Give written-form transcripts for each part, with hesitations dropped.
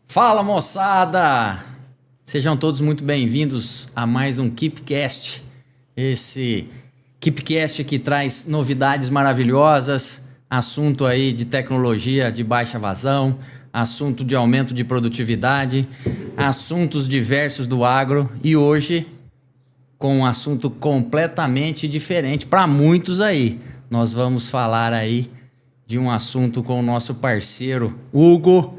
Fala, moçada! Sejam todos muito bem-vindos a mais um KeepCast. Esse KeepCast que traz novidades maravilhosas, assunto aí de tecnologia de baixa vazão, assunto de aumento de produtividade, assuntos diversos do agro e hoje com um assunto completamente diferente para muitos aí. Nós vamos falar aí de um assunto com o nosso parceiro Hugo,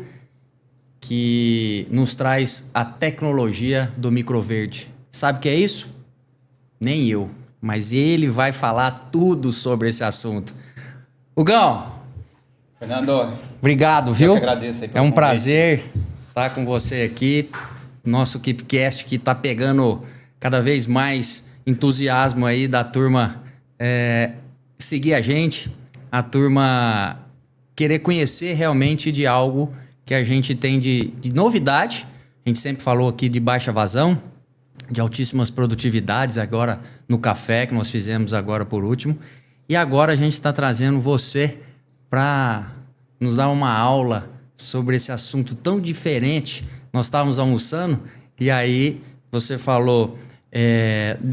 que nos traz a tecnologia do microverde. Sabe o que é isso? Nem eu, mas ele vai falar tudo sobre esse assunto. Hugão! Fernando, Obrigado, viu? eu que agradeço aí pelo É um convite. prazer estar com você aqui. Nosso KeepCast que está pegando cada vez mais entusiasmo aí da turma seguir a gente, a turma querer conhecer realmente de algo que a gente tem de novidade. A gente sempre falou aqui de baixa vazão, de altíssimas produtividades, agora no café, que nós fizemos agora por último. E agora a gente está trazendo você para nos dar uma aula sobre esse assunto tão diferente. Nós estávamos almoçando e aí você falou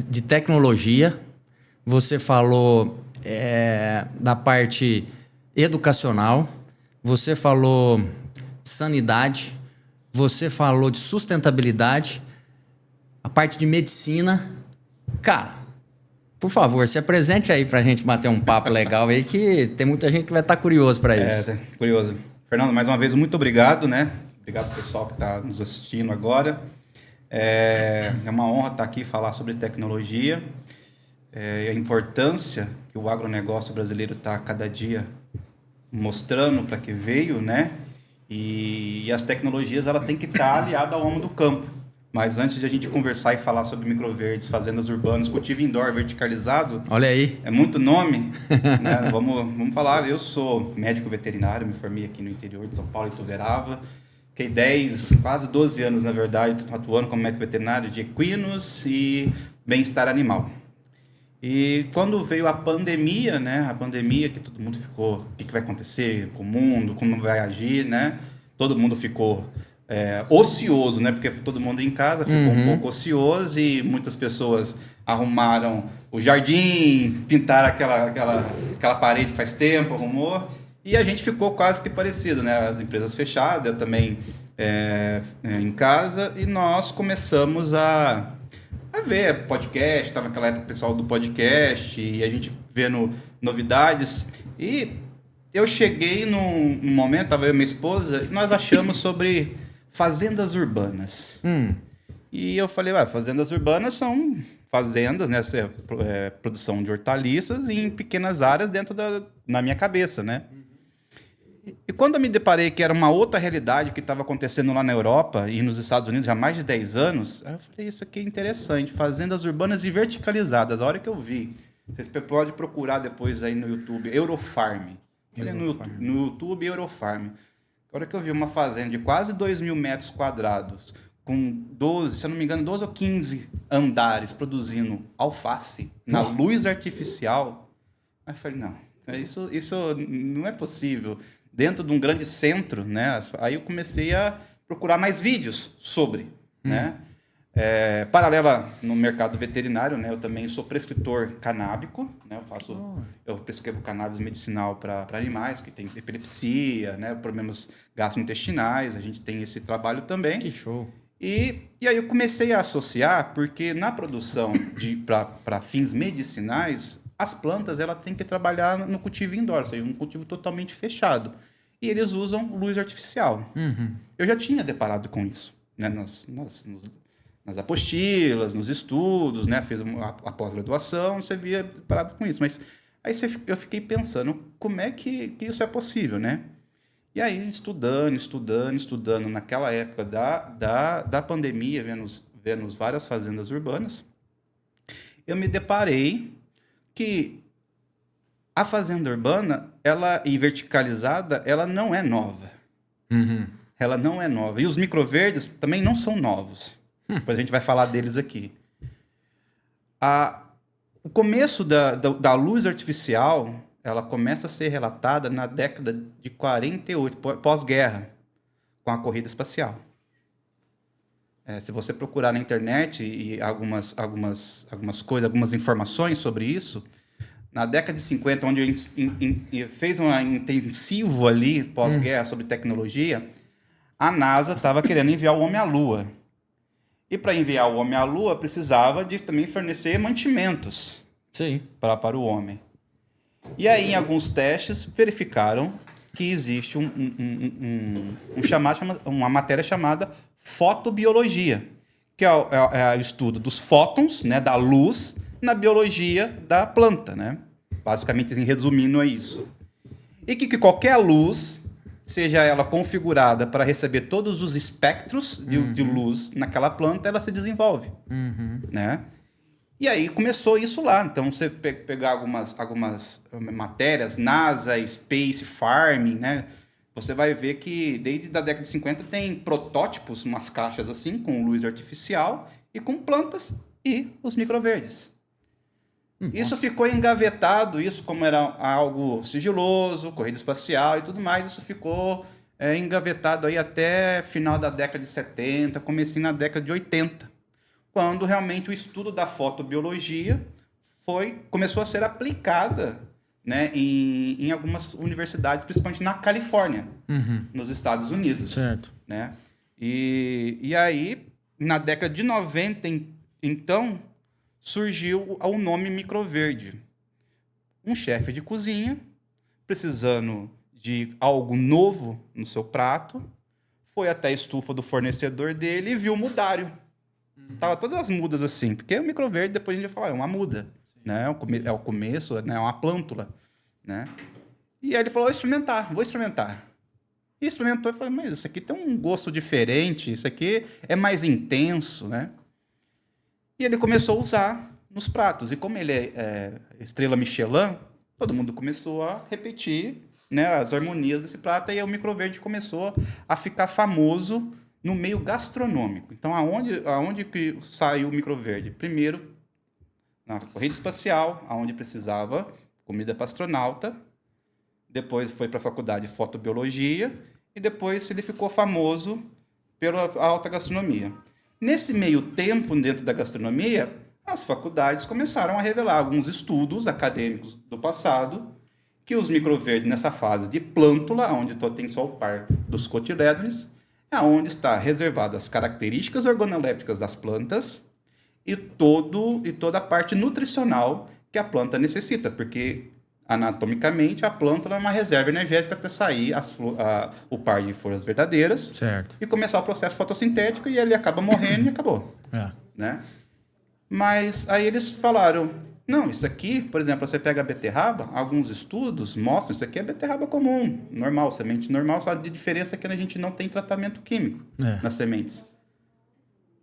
de tecnologia, você falou da parte educacional, você falou de sanidade, você falou de sustentabilidade, a parte de medicina. Cara, por favor, se apresente aí pra gente bater um papo legal aí, que tem muita gente que vai estar curioso para isso. Curioso. Fernando, mais uma vez, muito obrigado, né? Obrigado ao pessoal que está nos assistindo agora. É uma honra estar aqui e falar sobre tecnologia, a importância que o agronegócio brasileiro está cada dia mostrando para que veio, né? E as tecnologias ela tem que estar aliada ao homem do campo. Mas antes de a gente conversar e falar sobre microverdes, fazendas urbanas, cultivo indoor verticalizado... Olha aí. É muito nome, né? Vamos falar. Eu sou médico veterinário, me formei aqui no interior de São Paulo, em Ituverava. Fiquei quase 12 anos, na verdade, atuando como médico veterinário de equinos e bem-estar animal. E quando veio a pandemia, né? A pandemia que todo mundo ficou... O que vai acontecer com o mundo? Como vai agir, né? Todo mundo ficou... ocioso, né? Porque todo mundo em casa ficou um pouco ocioso e muitas pessoas arrumaram o jardim, pintaram aquela parede que faz tempo, arrumou, e a gente ficou quase que parecido, né? As empresas fechadas, eu também em casa, e nós começamos a ver podcast, estava naquela época o pessoal do podcast, e a gente vendo novidades, e eu cheguei num momento, estava eu e minha esposa, e nós achamos sobre fazendas urbanas. E eu falei, fazendas urbanas são fazendas, né? Produção de hortaliças em pequenas áreas na minha cabeça, né? E quando eu me deparei que era uma outra realidade que estava acontecendo lá na Europa e nos Estados Unidos já há mais de 10 anos, eu falei, isso aqui é interessante, fazendas urbanas e verticalizadas. A hora que eu vi, vocês podem procurar depois aí no YouTube, Eurofarm. No YouTube, Eurofarm. A hora que eu vi uma fazenda de quase 2.000 metros quadrados, com 12, se eu não me engano, 12 ou 15 andares produzindo alface na luz artificial, aí eu falei, não, isso não é possível. Dentro de um grande centro, né? Aí eu comecei a procurar mais vídeos sobre, né? Paralela no mercado veterinário, né? Eu também sou prescritor canábico, né? Eu prescrevo cannabis medicinal para animais que têm epilepsia, né? Problemas gastrointestinais, a gente tem esse trabalho também. Que show! E aí eu comecei a associar, porque na produção para fins medicinais, as plantas ela tem que trabalhar no cultivo indoor, ou seja, um cultivo totalmente fechado. E eles usam luz artificial. Eu já tinha deparado com isso, né? Nas apostilas, nos estudos, né? Fiz a pós-graduação, você via parado com isso. Mas aí eu fiquei pensando, como é que isso é possível, né? E aí, estudando, naquela época da pandemia, vendo várias fazendas urbanas, eu me deparei que a fazenda urbana, e verticalizada, ela não é nova. Ela não é nova. E os microverdes também não são novos. Depois a gente vai falar deles aqui. O começo da luz artificial, ela começa a ser relatada na década de 48, pós-guerra. com a corrida espacial. Se você procurar na internet e algumas coisas, algumas informações sobre isso, na década de 50, onde a gente fez um intensivo ali, pós-guerra, sobre tecnologia, a NASA estava querendo enviar o homem à Lua. E para enviar o homem à Lua, precisava de também fornecer mantimentos para o homem. E aí, em alguns testes, verificaram que existe uma matéria chamada fotobiologia, que é o estudo dos fótons, né, da luz, na biologia da planta, né? Basicamente, resumindo, é isso. E que qualquer luz, seja ela configurada para receber todos os espectros de luz naquela planta, ela se desenvolve, né? E aí começou isso lá. Então, você pegar algumas matérias, NASA, Space Farming, né? Você vai ver que desde a década de 50 tem protótipos, umas caixas assim, com luz artificial e com plantas e os microverdes. Isso ficou engavetado, isso como era algo sigiloso, corrida espacial e tudo mais, isso ficou engavetado aí até final da década de 70, comecinho na década de 80, quando realmente o estudo da fotobiologia começou a ser aplicada, né, em algumas universidades, principalmente na Califórnia, nos Estados Unidos. Certo. Né? E aí, na década de 90, então, surgiu o nome microverde. Um chefe de cozinha, precisando de algo novo no seu prato, foi até a estufa do fornecedor dele e viu o mudário. Tava todas as mudas assim, porque o microverde, depois a gente vai falar, é uma muda, né? É o começo, né? É uma plântula, né? E aí ele falou, vou experimentar. E experimentou e falou, mas isso aqui tem um gosto diferente, isso aqui é mais intenso, né? E ele começou a usar nos pratos. E como ele é estrela Michelin, todo mundo começou a repetir, né, as harmonias desse prato, e aí o microverde começou a ficar famoso no meio gastronômico. Então, aonde que saiu o microverde? Primeiro, na corrida espacial, aonde precisava comida para astronauta. Depois foi para a faculdade de fotobiologia. E depois ele ficou famoso pela alta gastronomia. Nesse meio tempo, dentro da gastronomia, as faculdades começaram a revelar alguns estudos acadêmicos do passado que os microverdes, nessa fase de plântula, onde tem só o par dos cotilédones, é onde está reservado as características organolépticas das plantas e toda a parte nutricional que a planta necessita, porque anatomicamente a planta é uma reserva energética até sair o par de folhas verdadeiras, certo, e começar o processo fotossintético e ele acaba morrendo e acabou. Né? Mas aí eles falaram, não, isso aqui, por exemplo, você pega a beterraba, alguns estudos mostram, isso aqui é beterraba comum, normal, semente normal, só a diferença é que a gente não tem tratamento químico nas sementes.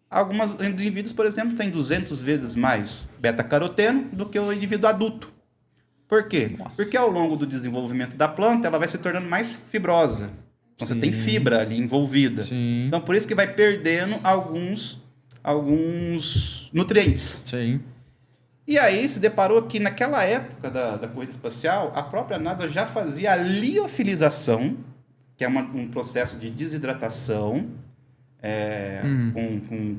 Alguns indivíduos, por exemplo, têm 200 vezes mais beta-caroteno do que o indivíduo adulto. Por quê? Nossa. Porque ao longo do desenvolvimento da planta, ela vai se tornando mais fibrosa. Então, você tem fibra ali envolvida. Sim. Então, por isso que vai perdendo alguns nutrientes. Sim. E aí se deparou que naquela época da corrida espacial, a própria NASA já fazia a liofilização, que é um processo de desidratação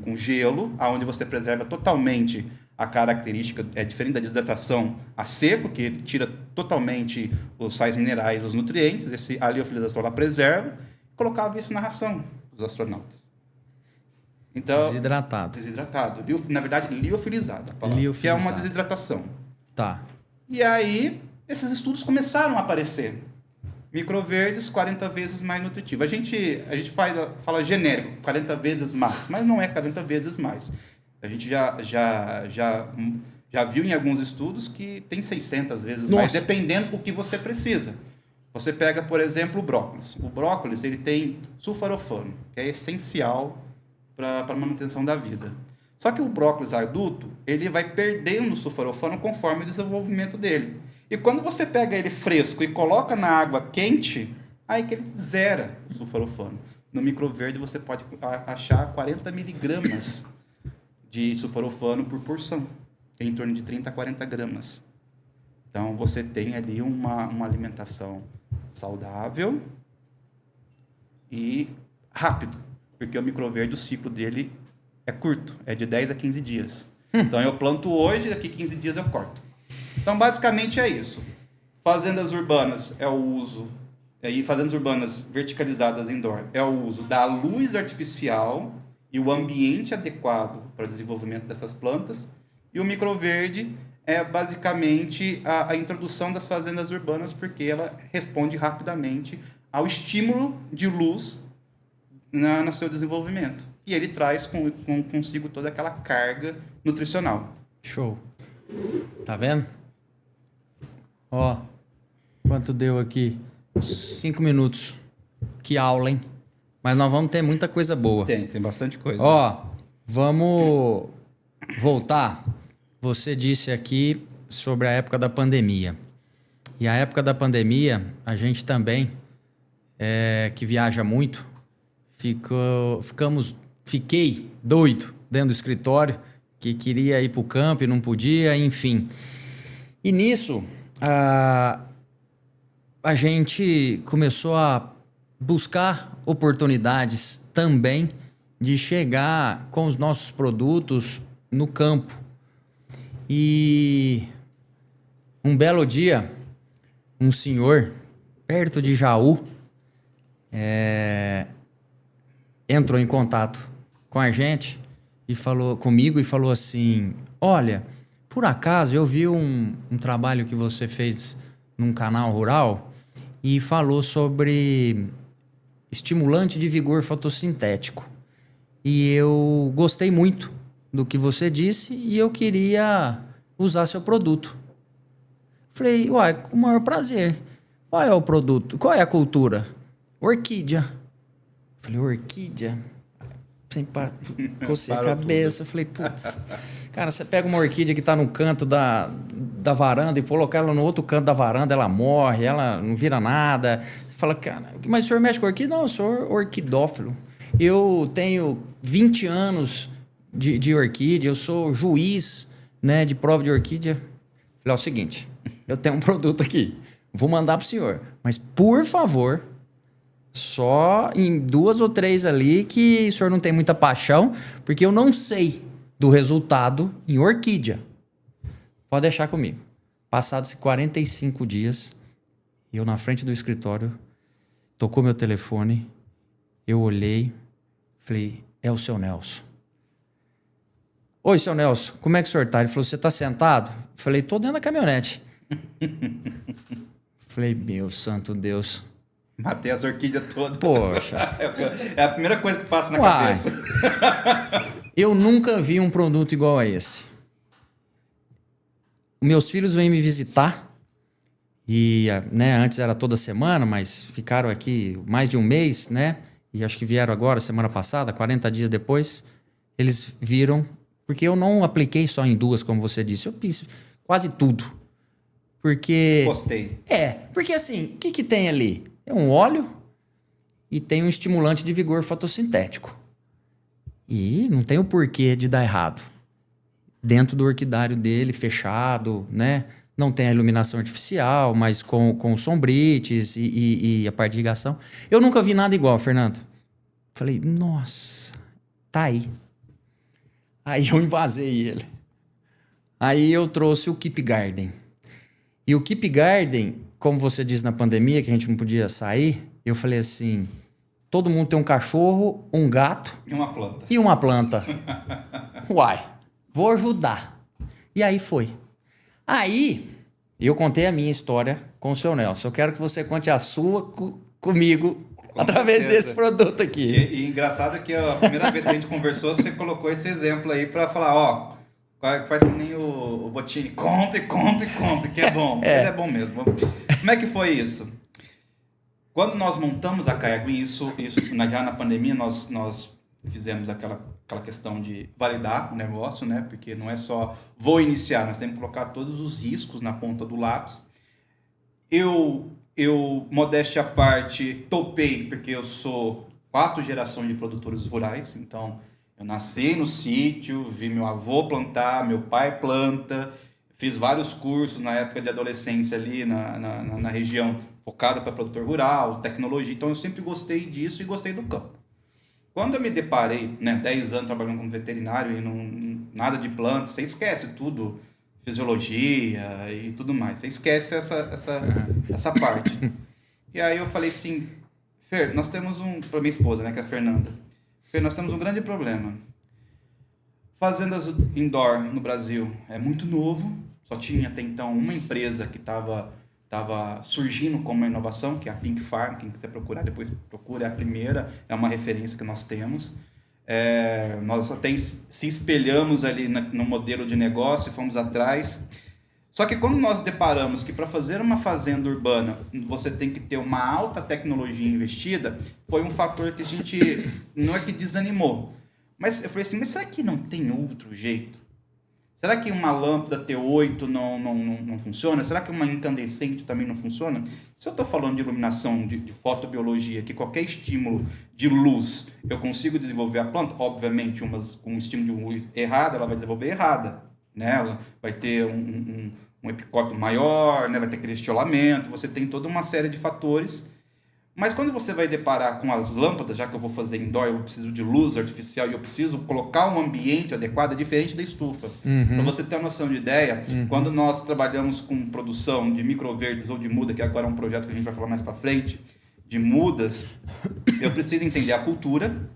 com gelo, onde você preserva totalmente a característica, é diferente da desidratação a seco, que tira totalmente os sais minerais, os nutrientes. A liofilização ela preserva, colocava isso na ração dos astronautas. Então, Desidratado. Na verdade, liofilizado. Que é uma desidratação. Tá. E aí, esses estudos começaram a aparecer. Microverdes, 40 vezes mais nutritivo. A gente fala genérico, 40 vezes mais, mas não é 40 vezes mais. A gente já viu em alguns estudos que tem 600 vezes mais, dependendo do que você precisa. Você pega, por exemplo, o brócolis. O brócolis ele tem sulforafano, que é essencial para a manutenção da vida. Só que o brócolis adulto, ele vai perdendo o sulforafano conforme o desenvolvimento dele. E quando você pega ele fresco e coloca na água quente, aí que ele zera o sulforafano. No microverde você pode achar 40 miligramas de sulforafano por porção, que é em torno de 30 a 40 gramas. Então você tem ali uma alimentação saudável e rápido, porque o microverde, o ciclo dele é curto, é de 10 a 15 dias. Então, eu planto hoje, daqui 15 dias eu corto. Então, basicamente é isso. Fazendas urbanas é o uso, e fazendas urbanas verticalizadas indoor é o uso da luz artificial e o ambiente adequado para o desenvolvimento dessas plantas. E o microverde é basicamente a introdução das fazendas urbanas, porque ela responde rapidamente ao estímulo de luz no seu desenvolvimento. E ele traz consigo toda aquela carga nutricional. Show. Tá vendo? Ó, quanto deu aqui? 5 minutos. Que aula, hein? Mas nós vamos ter muita coisa boa. Tem bastante coisa. Ó, vamos voltar. Você disse aqui sobre a época da pandemia. E a época da pandemia, a gente também, que viaja muito, fiquei doido dentro do escritório, que queria ir para o campo e não podia, enfim. E nisso, a gente começou a buscar oportunidades também de chegar com os nossos produtos no campo. E um belo dia, um senhor perto de Jaú entrou em contato com a gente e falou comigo e falou assim: olha, por acaso eu vi um trabalho que você fez num canal rural e falou sobre estimulante de vigor fotossintético. E eu gostei muito do que você disse e eu queria usar seu produto. Falei, uai, com o maior prazer. Qual é o produto? Qual é a cultura? Orquídea. Falei, orquídea? Sem cocei a cabeça. Falei, putz, cara, você pega uma orquídea que está no canto da varanda e coloca ela no outro canto da varanda, ela morre, ela não vira nada. Você fala, cara, mas o senhor mexe com orquídea? Não, eu sou orquidófilo. Eu tenho 20 anos de orquídea, eu sou juiz, né, de prova de orquídea. Falei, é o seguinte, eu tenho um produto aqui, vou mandar pro senhor, mas por favor, só em 2 ou 3 ali que o senhor não tem muita paixão, porque eu não sei do resultado em orquídea. Pode deixar comigo. Passados 45 dias, eu na frente do escritório, tocou meu telefone, eu olhei, falei, é o seu Nelson. Oi, seu Nelson, como é que o senhor tá? Ele falou, você tá sentado? Falei, tô dentro da caminhonete. Falei, meu santo Deus. Matei as orquídeas todas. Poxa. É a primeira coisa que passa na cabeça. Eu nunca vi um produto igual a esse. Meus filhos vêm me visitar. E, né, antes era toda semana, mas ficaram aqui mais de um mês, né? E acho que vieram agora, semana passada, 40 dias depois. Eles viram, porque eu não apliquei só em 2, como você disse. Eu fiz quase tudo. Porque... Gostei. Porque assim, o que tem ali? É um óleo e tem um estimulante de vigor fotossintético. E não tem o porquê de dar errado. Dentro do orquidário dele, fechado, né? Não tem a iluminação artificial, mas com sombrites e a parte de irrigação. Eu nunca vi nada igual, Fernando. Falei, nossa, tá aí. Aí eu invasei ele. Aí eu trouxe o Keep Garden. E o Keep Garden, como você disse na pandemia, que a gente não podia sair, eu falei assim, todo mundo tem um cachorro, um gato... E uma planta. E uma planta. Uai, vou ajudar. E aí foi. Aí, eu contei a minha história com o seu Nelson. Eu quero que você conte a sua comigo, através desse produto aqui. E engraçado que a primeira vez que a gente conversou, você colocou esse exemplo aí para falar, ó, faz que nem o Bottini, compre, que é bom. Mas é bom mesmo. Como é que foi isso? Quando nós montamos a Caiaguim, isso já na pandemia, nós fizemos aquela questão de validar o negócio, né? Porque não é só vou iniciar, nós temos que colocar todos os riscos na ponta do lápis. Eu modéstia à parte, topei, porque eu sou 4 gerações de produtores rurais, então eu nasci no sítio, vi meu avô plantar, meu pai planta, fiz vários cursos na época de adolescência ali na região, focada para produtor rural, tecnologia, então eu sempre gostei disso e gostei do campo. Quando eu me deparei, né, 10 anos trabalhando como veterinário e nada de planta, você esquece tudo, fisiologia e tudo mais. Você esquece essa parte. E aí eu falei assim, Fer, nós temos para minha esposa, né, que é a Fernanda. Fer, nós temos um grande problema. Fazendas indoor no Brasil é muito novo, só tinha até então uma empresa que estava surgindo como uma inovação, que é a Pink Farm. Quem quiser procurar, depois procura, é a primeira, é uma referência que nós temos. Nós até se espelhamos ali no modelo de negócio e fomos atrás. Só que quando nós deparamos que para fazer uma fazenda urbana você tem que ter uma alta tecnologia investida, foi um fator que a gente não é que desanimou. Mas eu falei assim, mas será que não tem outro jeito? Será que uma lâmpada T8 não funciona? Será que uma incandescente também não funciona? Se eu estou falando de iluminação, de fotobiologia, que qualquer estímulo de luz eu consigo desenvolver a planta, obviamente, com um estímulo de luz errado, ela vai desenvolver errada. Né? Ela vai ter um epicópio maior, né? Vai ter aquele estiolamento, você tem toda uma série de fatores. Mas quando você vai deparar com as lâmpadas, já que eu vou fazer indoor, eu preciso de luz artificial e eu preciso colocar um ambiente adequado, é diferente da estufa. Para você ter uma noção de ideia, quando nós trabalhamos com produção de microverdes ou de muda, que agora é um projeto que a gente vai falar mais para frente, de mudas, eu preciso entender a cultura,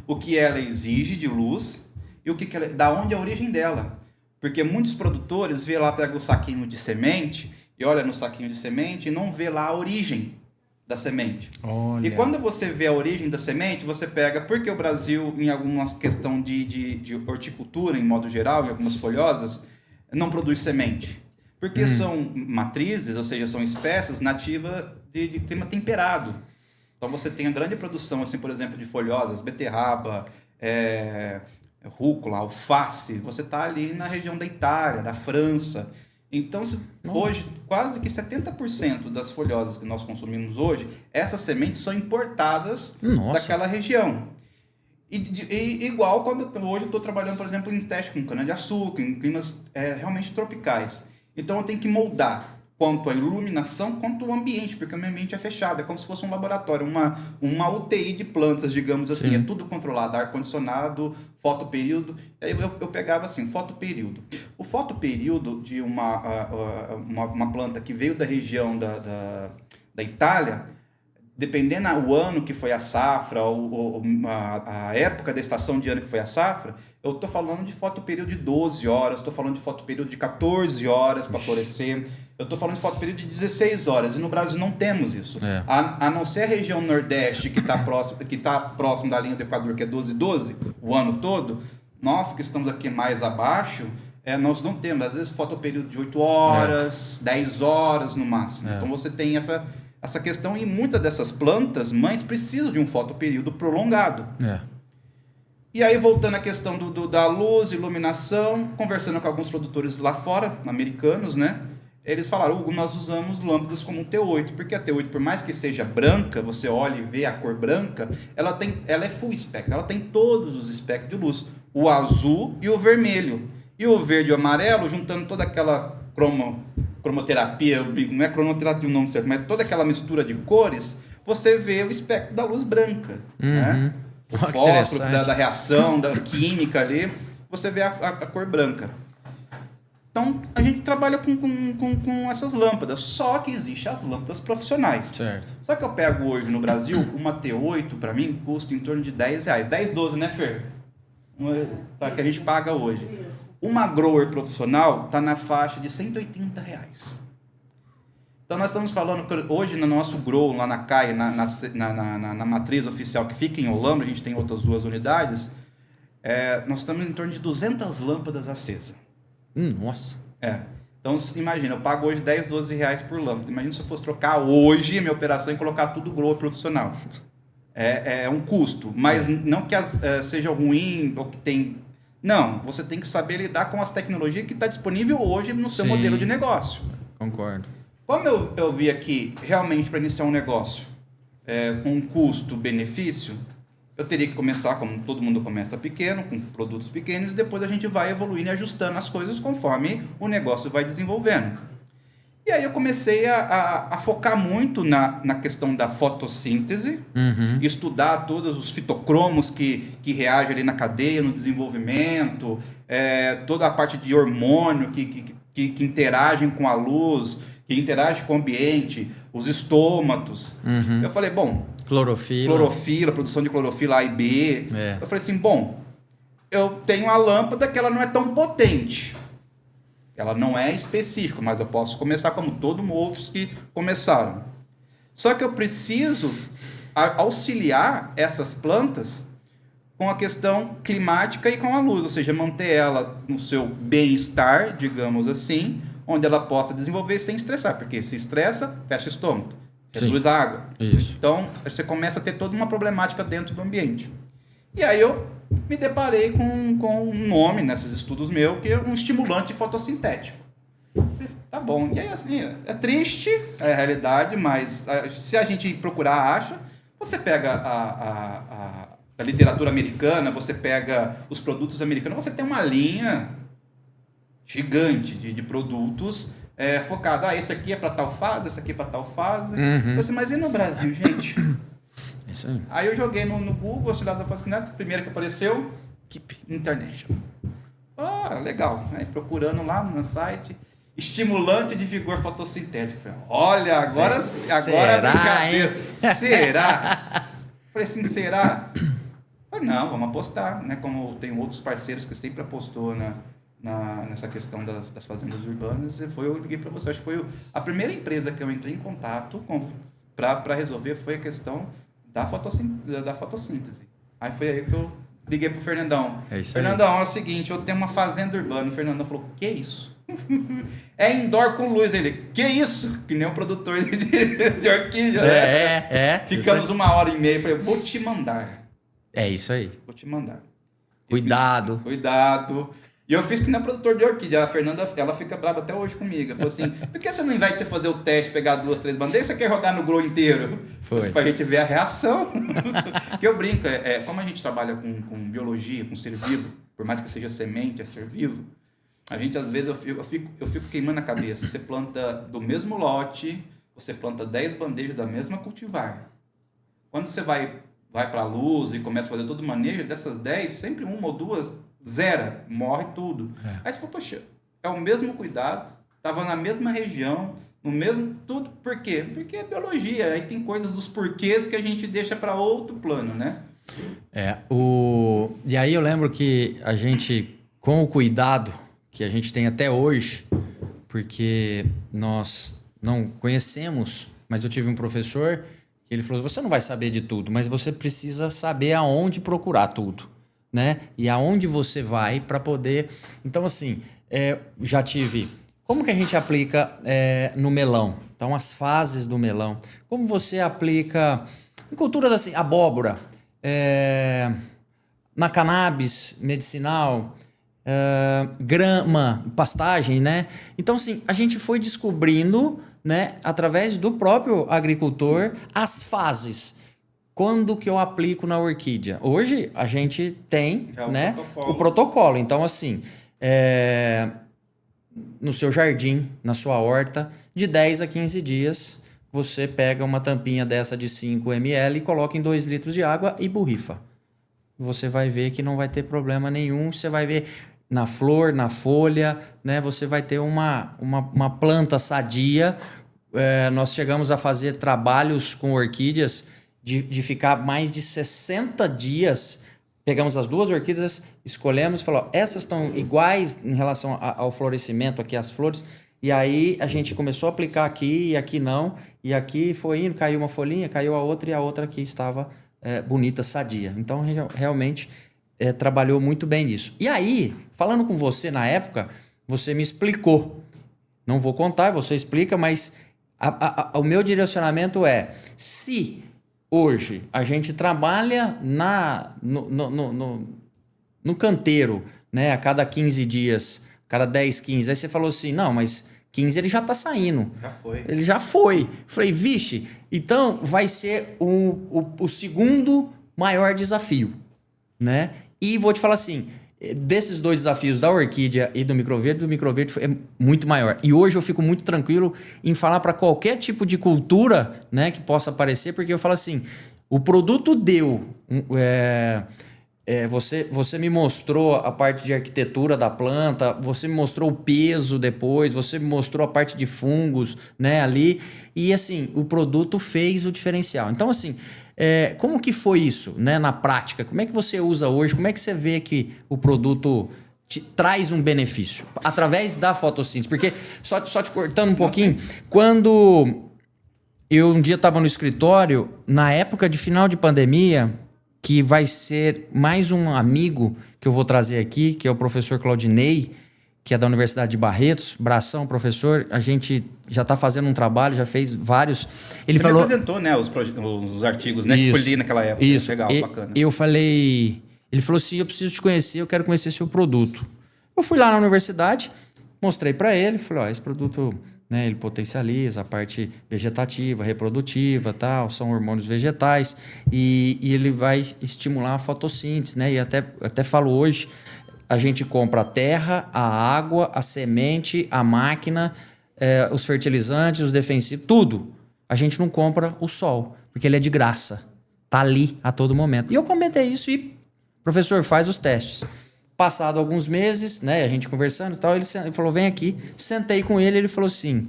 o que ela exige de luz e da onde é a origem dela. Porque muitos produtores vê lá, pega o saquinho de semente e olha no saquinho de semente e não vê lá a origem da semente. Olha. E quando você vê a origem da semente, você pega, porque o Brasil, em alguma questão de horticultura, em modo geral, em algumas folhosas, não produz semente. Porque são matrizes, ou seja, são espécies nativas de clima temperado. Então você tem a grande produção, assim, por exemplo, de folhosas, beterraba, rúcula, alface. Você está ali na região da Itália, da França. Então, hoje, quase que 70% das folhosas que nós consumimos hoje, essas sementes são importadas daquela região. E igual quando hoje eu estou trabalhando, por exemplo, em teste com cana-de-açúcar, em climas realmente tropicais. Então, eu tenho que moldar quanto a iluminação, quanto o ambiente, porque o meu ambiente é fechado, é como se fosse um laboratório, uma UTI de plantas, digamos assim. Sim. É tudo controlado, ar-condicionado, fotoperíodo. Aí eu pegava assim, fotoperíodo. O fotoperíodo de uma planta que veio da região da Itália, dependendo do ano que foi a safra, ou a época da estação de ano que foi a safra, eu estou falando de fotoperíodo de 12 horas, estou falando de fotoperíodo de 14 horas para florescer, eu estou falando de fotoperíodo de 16 horas, e no Brasil não temos isso. A não ser a região Nordeste, que está próximo da linha do Equador, que é 12 o ano todo, nós que estamos aqui mais abaixo, nós não temos, às vezes, fotoperíodo de 8 horas, 10 horas no máximo. Então você tem essa questão, e muitas dessas plantas mães precisam de um fotoperíodo prolongado. E aí, voltando à questão da luz, iluminação, conversando com alguns produtores lá fora, americanos, né? Eles falaram, Hugo, nós usamos lâmpadas como um T8, porque a T8, por mais que seja branca, você olha e vê a cor branca, ela é full spectrum, ela tem todos os espectros de luz, o azul e o vermelho. E o verde e o amarelo, juntando toda aquela cromoterapia, eu brinco, não é cromoterapia o nome certo, mas toda aquela mistura de cores, você vê o espectro da luz branca, né? O fósforo, da reação, da química ali, você vê a cor branca. Então, a gente trabalha com essas lâmpadas, só que existem as lâmpadas profissionais. Certo. Só que eu pego hoje no Brasil, uma T8, para mim, custa em torno de R$10. 10, 12, né, Fer? Que a gente paga hoje. Uma grower profissional está na faixa de R$180. Então, nós estamos falando que hoje no nosso grow, lá na CAI, na matriz oficial que fica em Olambra, a gente tem outras 2 unidades, nós estamos em torno de 200 lâmpadas acesas. Nossa. Então, imagina, eu pago hoje R$10, R$12 por lâmpada. Imagina se eu fosse trocar hoje a minha operação e colocar tudo grower profissional. É um custo, mas não que seja ruim ou que tem... Não, você tem que saber lidar com as tecnologias que está disponível hoje no seu modelo de negócio. Concordo. Como eu vi aqui, realmente, para iniciar um negócio com um custo-benefício, eu teria que começar, como todo mundo começa pequeno, com produtos pequenos, e depois a gente vai evoluindo e ajustando as coisas conforme o negócio vai desenvolvendo. E aí eu comecei a focar muito na questão da fotossíntese, estudar todos os fitocromos que reagem ali na cadeia, no desenvolvimento, toda a parte de hormônio que interagem com a luz, que interagem com o ambiente, os estômatos. Eu falei, bom... Clorofila, produção de clorofila A e B. Eu falei assim, bom, eu tenho a lâmpada que ela não é tão potente. Ela não é específica, mas eu posso começar como todos outros que começaram. Só que eu preciso auxiliar essas plantas com a questão climática e com a luz, ou seja, manter ela no seu bem-estar, digamos assim, onde ela possa desenvolver sem estressar, porque se estressa, fecha o estômago, reduz a água. Isso. Então, você começa a ter toda uma problemática dentro do ambiente. E aí eu me deparei com um nome nesses estudos meus, que é um estimulante fotossintético. Tá bom. E aí, assim, é triste, é a realidade, mas se a gente procurar, acha. Você pega a literatura americana, você pega os produtos americanos, você tem uma linha gigante de produtos focada. Esse aqui é para tal fase, esse aqui é para tal fase. Mas e no Brasil, gente? Isso aí. Aí eu joguei no Google, auxiliar da fotossíntese, primeiro que apareceu, Keep International. Legal. Aí procurando lá no site, estimulante de vigor fotossintético. Falei, olha, agora é brincadeira. Hein? Será? Falei assim, será? Falei, não, vamos apostar, né? Como tem outros parceiros que sempre apostou nessa questão das fazendas urbanas, eu liguei para você. Acho que foi a primeira empresa que eu entrei em contato para resolver foi a questão da fotossíntese. Aí foi aí que eu liguei pro Fernandão. Fernandão, é o seguinte, eu tenho uma fazenda urbana. O Fernandão falou, que isso? É indoor com luz. Ele, que isso? Que nem um produtor de orquídea. Ficamos 1h30. Eu falei, vou te mandar. É isso aí. Vou te mandar. Cuidado. E eu fiz que nem produtor de orquídea. A Fernanda, ela fica brava até hoje comigo. Ela falou assim, por que você não invite você fazer o teste, pegar 2, 3 bandeiras, você quer jogar no grow inteiro? Foi. Pra gente ver a reação. Que eu brinco, como a gente trabalha com biologia, com ser vivo, por mais que seja semente, é ser vivo, a gente às vezes eu fico queimando a cabeça. Você planta do mesmo lote, você planta 10 bandejas da mesma cultivar. Quando você vai pra luz e começa a fazer todo o manejo, dessas 10, sempre 1 ou 2 zera, morre tudo. Aí você fala, poxa, é o mesmo cuidado, estava na mesma região, no mesmo tudo. Por quê? Porque é biologia, aí tem coisas dos porquês que a gente deixa para outro plano, né? E aí eu lembro que a gente, com o cuidado que a gente tem até hoje, porque nós não conhecemos, mas eu tive um professor que ele falou, você não vai saber de tudo, mas você precisa saber aonde procurar tudo. Né? E aonde você vai para poder... Então, assim, já tive... Como que a gente aplica no melão? Então, as fases do melão. Como você aplica em culturas assim, abóbora, na cannabis medicinal, grama, pastagem, né? Então, assim, a gente foi descobrindo, né, através do próprio agricultor, as fases. Quando que eu aplico na orquídea? Hoje a gente tem, né, o protocolo. Então, assim, no seu jardim, na sua horta, de 10 a 15 dias, você pega uma tampinha dessa de 5 ml e coloca em 2 litros de água e borrifa. Você vai ver que não vai ter problema nenhum. Você vai ver na flor, na folha, né? Você vai ter uma planta sadia. Nós chegamos a fazer trabalhos com orquídeas de ficar mais de 60 dias. Pegamos as 2 orquídeas, escolhemos e falamos, essas estão iguais em relação ao florescimento, aqui as flores. E aí a gente começou a aplicar aqui e aqui não. E aqui foi indo, caiu uma folhinha, caiu a outra e a outra aqui estava bonita, sadia. Então realmente trabalhou muito bem nisso. E aí, falando com você na época, você me explicou. Não vou contar, você explica, mas o meu direcionamento se... Hoje, a gente trabalha no canteiro, né? A cada 15 dias, cada 10, 15. Aí você falou assim, não, mas 15 ele já está saindo. Já foi. Ele já foi. Falei, vixe, então vai ser o segundo maior desafio, né? E vou te falar assim, desses 2 desafios, da orquídea e do microverde é muito maior. E hoje eu fico muito tranquilo em falar para qualquer tipo de cultura, né, que possa aparecer, porque eu falo assim, o produto deu... você me mostrou a parte de arquitetura da planta, você me mostrou o peso depois, você me mostrou a parte de fungos, né, ali. E assim, o produto fez o diferencial. Então, assim, como que foi isso, né, na prática? Como é que você usa hoje? Como é que você vê que o produto te traz um benefício? Através da fotossíntese. Porque, só te cortando um pouquinho, quando eu um dia estava no escritório, na época de final de pandemia... que vai ser mais um amigo que eu vou trazer aqui, que é o professor Claudinei, que é da Universidade de Barretos. Abração, professor. A gente já está fazendo um trabalho, já fez vários. Ele falou... apresentou, né, os artigos, né, que foi ali naquela época. Isso. Legal, bacana. Eu falei... Ele falou assim, eu preciso te conhecer, eu quero conhecer seu produto. Eu fui lá na universidade, mostrei para ele, falei, ó, esse produto... né, ele potencializa a parte vegetativa, reprodutiva, tal, são hormônios vegetais e ele vai estimular a fotossíntese, né? E até falo hoje, a gente compra a terra, a água, a semente, a máquina, os fertilizantes, os defensivos, tudo. A gente não compra o sol, porque ele é de graça, tá ali a todo momento. E eu comentei isso e professor, faz os testes. Passado alguns meses, né, a gente conversando e tal, ele falou, vem aqui. Sentei com ele, ele falou assim,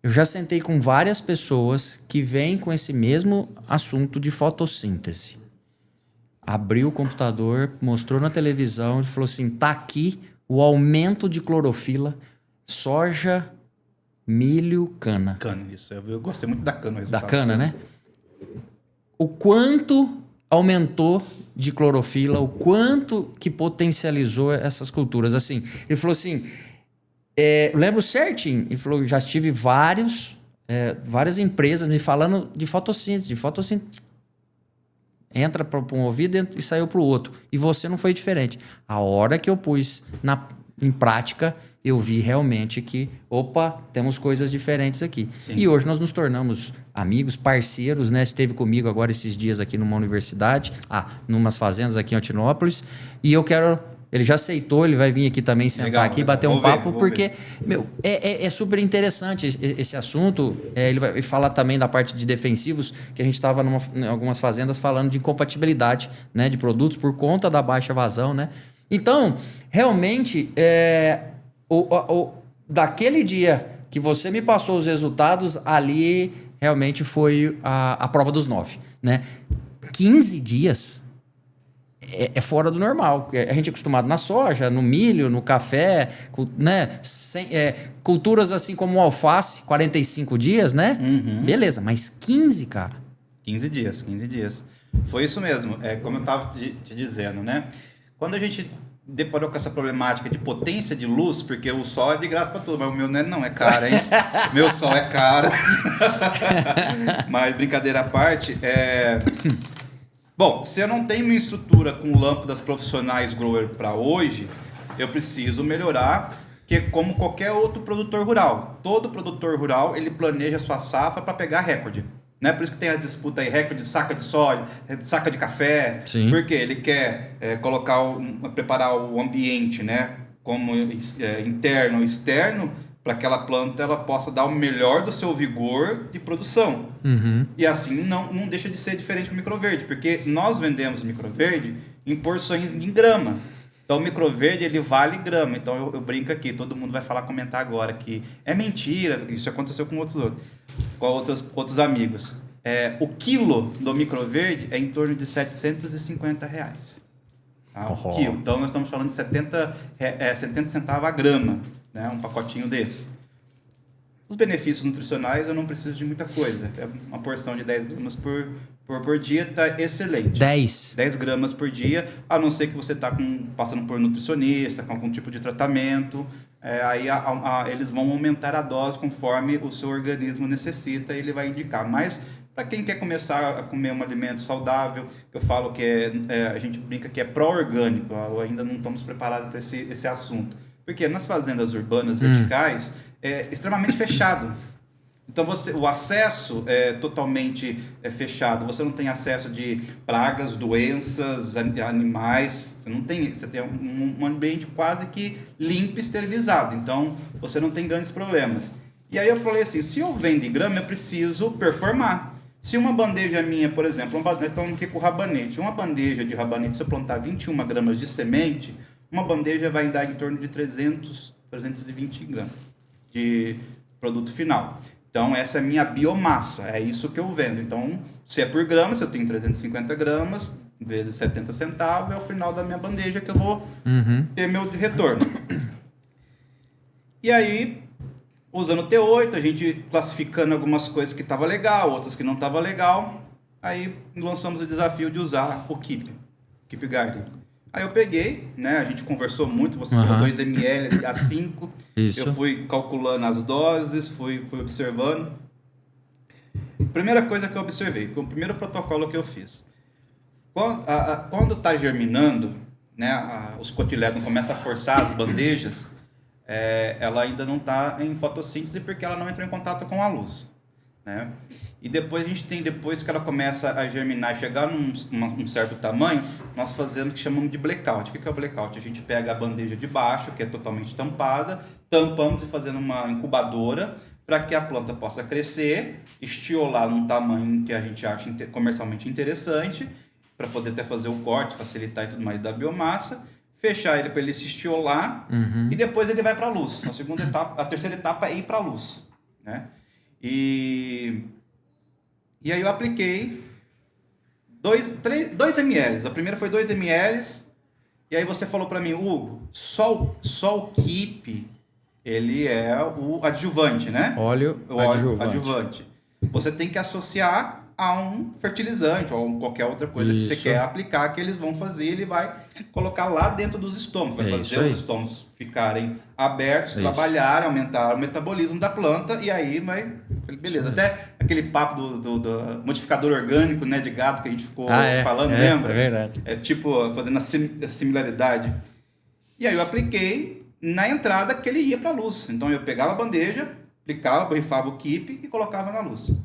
eu já sentei com várias pessoas que vêm com esse mesmo assunto de fotossíntese. Abriu o computador, mostrou na televisão e falou assim, tá aqui o aumento de clorofila, soja, milho, cana. Cana, isso. Eu gostei muito da cana. Da cana, né? O quanto aumentou de clorofila, o quanto que potencializou essas culturas. Assim, ele falou assim, eu lembro certinho, ele falou, já tive várias empresas me falando de fotossíntese, entra para um ouvido e saiu para o outro. E você não foi diferente. A hora que eu pus em prática, eu vi realmente que, opa, temos coisas diferentes aqui. Sim. E hoje nós nos tornamos amigos, parceiros, né? Esteve comigo agora esses dias aqui numa universidade, numas fazendas aqui em Altinópolis, e eu quero... Ele já aceitou, ele vai vir aqui também sentar aqui e bater um papo, porque é super interessante esse assunto. Ele vai falar também da parte de defensivos, que a gente estava em algumas fazendas falando de incompatibilidade, né, de produtos por conta da baixa vazão, né? Então, realmente, daquele dia que você me passou os resultados, ali realmente foi a prova dos 9, né? 15 dias é fora do normal. A gente é acostumado na soja, no milho, no café, né? Culturas assim como o alface, 45 dias, né? Uhum. Beleza, mas 15, cara. 15 dias. Foi isso mesmo. Como eu estava te dizendo, né? Quando a gente deparou com essa problemática de potência de luz, porque o sol é de graça para tudo, mas o meu não é caro, hein? Meu sol é caro. Mas brincadeira à parte, bom, se eu não tenho minha estrutura com lâmpadas profissionais grower para hoje, eu preciso melhorar, que como qualquer outro produtor rural. Todo produtor rural, ele planeja a sua safra para pegar recorde. Né? Por isso que tem a disputa aí, recorde de saca de soja, de saca de café. Sim. Porque ele quer preparar o ambiente, né? Como interno ou externo, para que aquela planta ela possa dar o melhor do seu vigor de produção. Uhum. E assim não deixa de ser diferente com o microverde, porque nós vendemos o microverde em porções em grama. Então o microverde ele vale grama. Então eu brinco aqui, todo mundo vai comentar agora que é mentira, isso aconteceu com outros amigos. O quilo do microverde é em torno de R$750. Tá? O quilo. Então nós estamos falando de 70 centavos a grama, né? Um pacotinho desse. Os benefícios nutricionais eu não preciso de muita coisa. Uma porção de 10 gramas por dia está excelente. 10 gramas por dia, a não ser que você está passando por nutricionista, com algum tipo de tratamento. Aí eles vão aumentar a dose conforme o seu organismo necessita e ele vai indicar. Mas para quem quer começar a comer um alimento saudável, eu falo que a gente brinca que é pró-orgânico. Ainda não estamos preparados para esse assunto. Porque nas fazendas urbanas verticais é extremamente fechado. Então o acesso é totalmente fechado. Você não tem acesso de pragas, doenças, animais. Você tem um ambiente quase que limpo e esterilizado. Então você não tem grandes problemas. E aí eu falei assim, se eu vendo grama, eu preciso performar. Se uma bandeja minha, por exemplo, então aqui com rabanete, uma bandeja de rabanete, se eu plantar 21 gramas de semente, uma bandeja vai dar em torno de 320 gramas de produto final. Então, essa é a minha biomassa, é isso que eu vendo. Então, se é por grama, se eu tenho 350 gramas, vezes 70 centavos, é o final da minha bandeja que eu vou ter meu retorno. E aí, usando o T8, a gente classificando algumas coisas que estava legal, outras que não estava legal, aí lançamos o desafio de usar o Keep Garden. Aí eu peguei, né? A gente conversou muito, você falou 2 ml a 5. Isso. Eu fui calculando as doses, fui observando. Primeira coisa que eu observei, o primeiro protocolo que eu fiz. Quando está germinando, né? Os cotilédonos começam a forçar as bandejas, ela ainda não está em fotossíntese porque ela não entrou em contato com a luz, né? E depois a gente tem, depois que ela começa a germinar e chegar num certo tamanho, nós fazemos o que chamamos de blackout. O que é o blackout? A gente pega a bandeja de baixo, que é totalmente tampada, tampamos e fazendo uma incubadora para que a planta possa crescer, estiolar num tamanho que a gente acha comercialmente interessante, para poder até fazer o corte, facilitar e tudo mais da biomassa, fechar ele para ele se estiolar e depois ele vai para a luz. A terceira etapa é ir para a luz, né? E aí eu apliquei 2 ml. A primeira foi 2 ml. E aí você falou para mim, Hugo, só o Keep, ele é o adjuvante, né? Óleo adjuvante. Você tem que associar a um fertilizante ou qualquer outra coisa que você quer aplicar, que eles vão fazer, ele vai colocar lá dentro dos estômagos, vai fazer os estômagos ficarem abertos, trabalhar, aumentar o metabolismo da planta, e aí vai, beleza. Até aquele papo do modificador orgânico, né, de gado que a gente ficou falando, lembra? É verdade. É tipo, fazendo a similaridade. E aí eu apliquei na entrada que ele ia para a luz. Então eu pegava a bandeja, aplicava, borrifava o Keep e colocava na luz.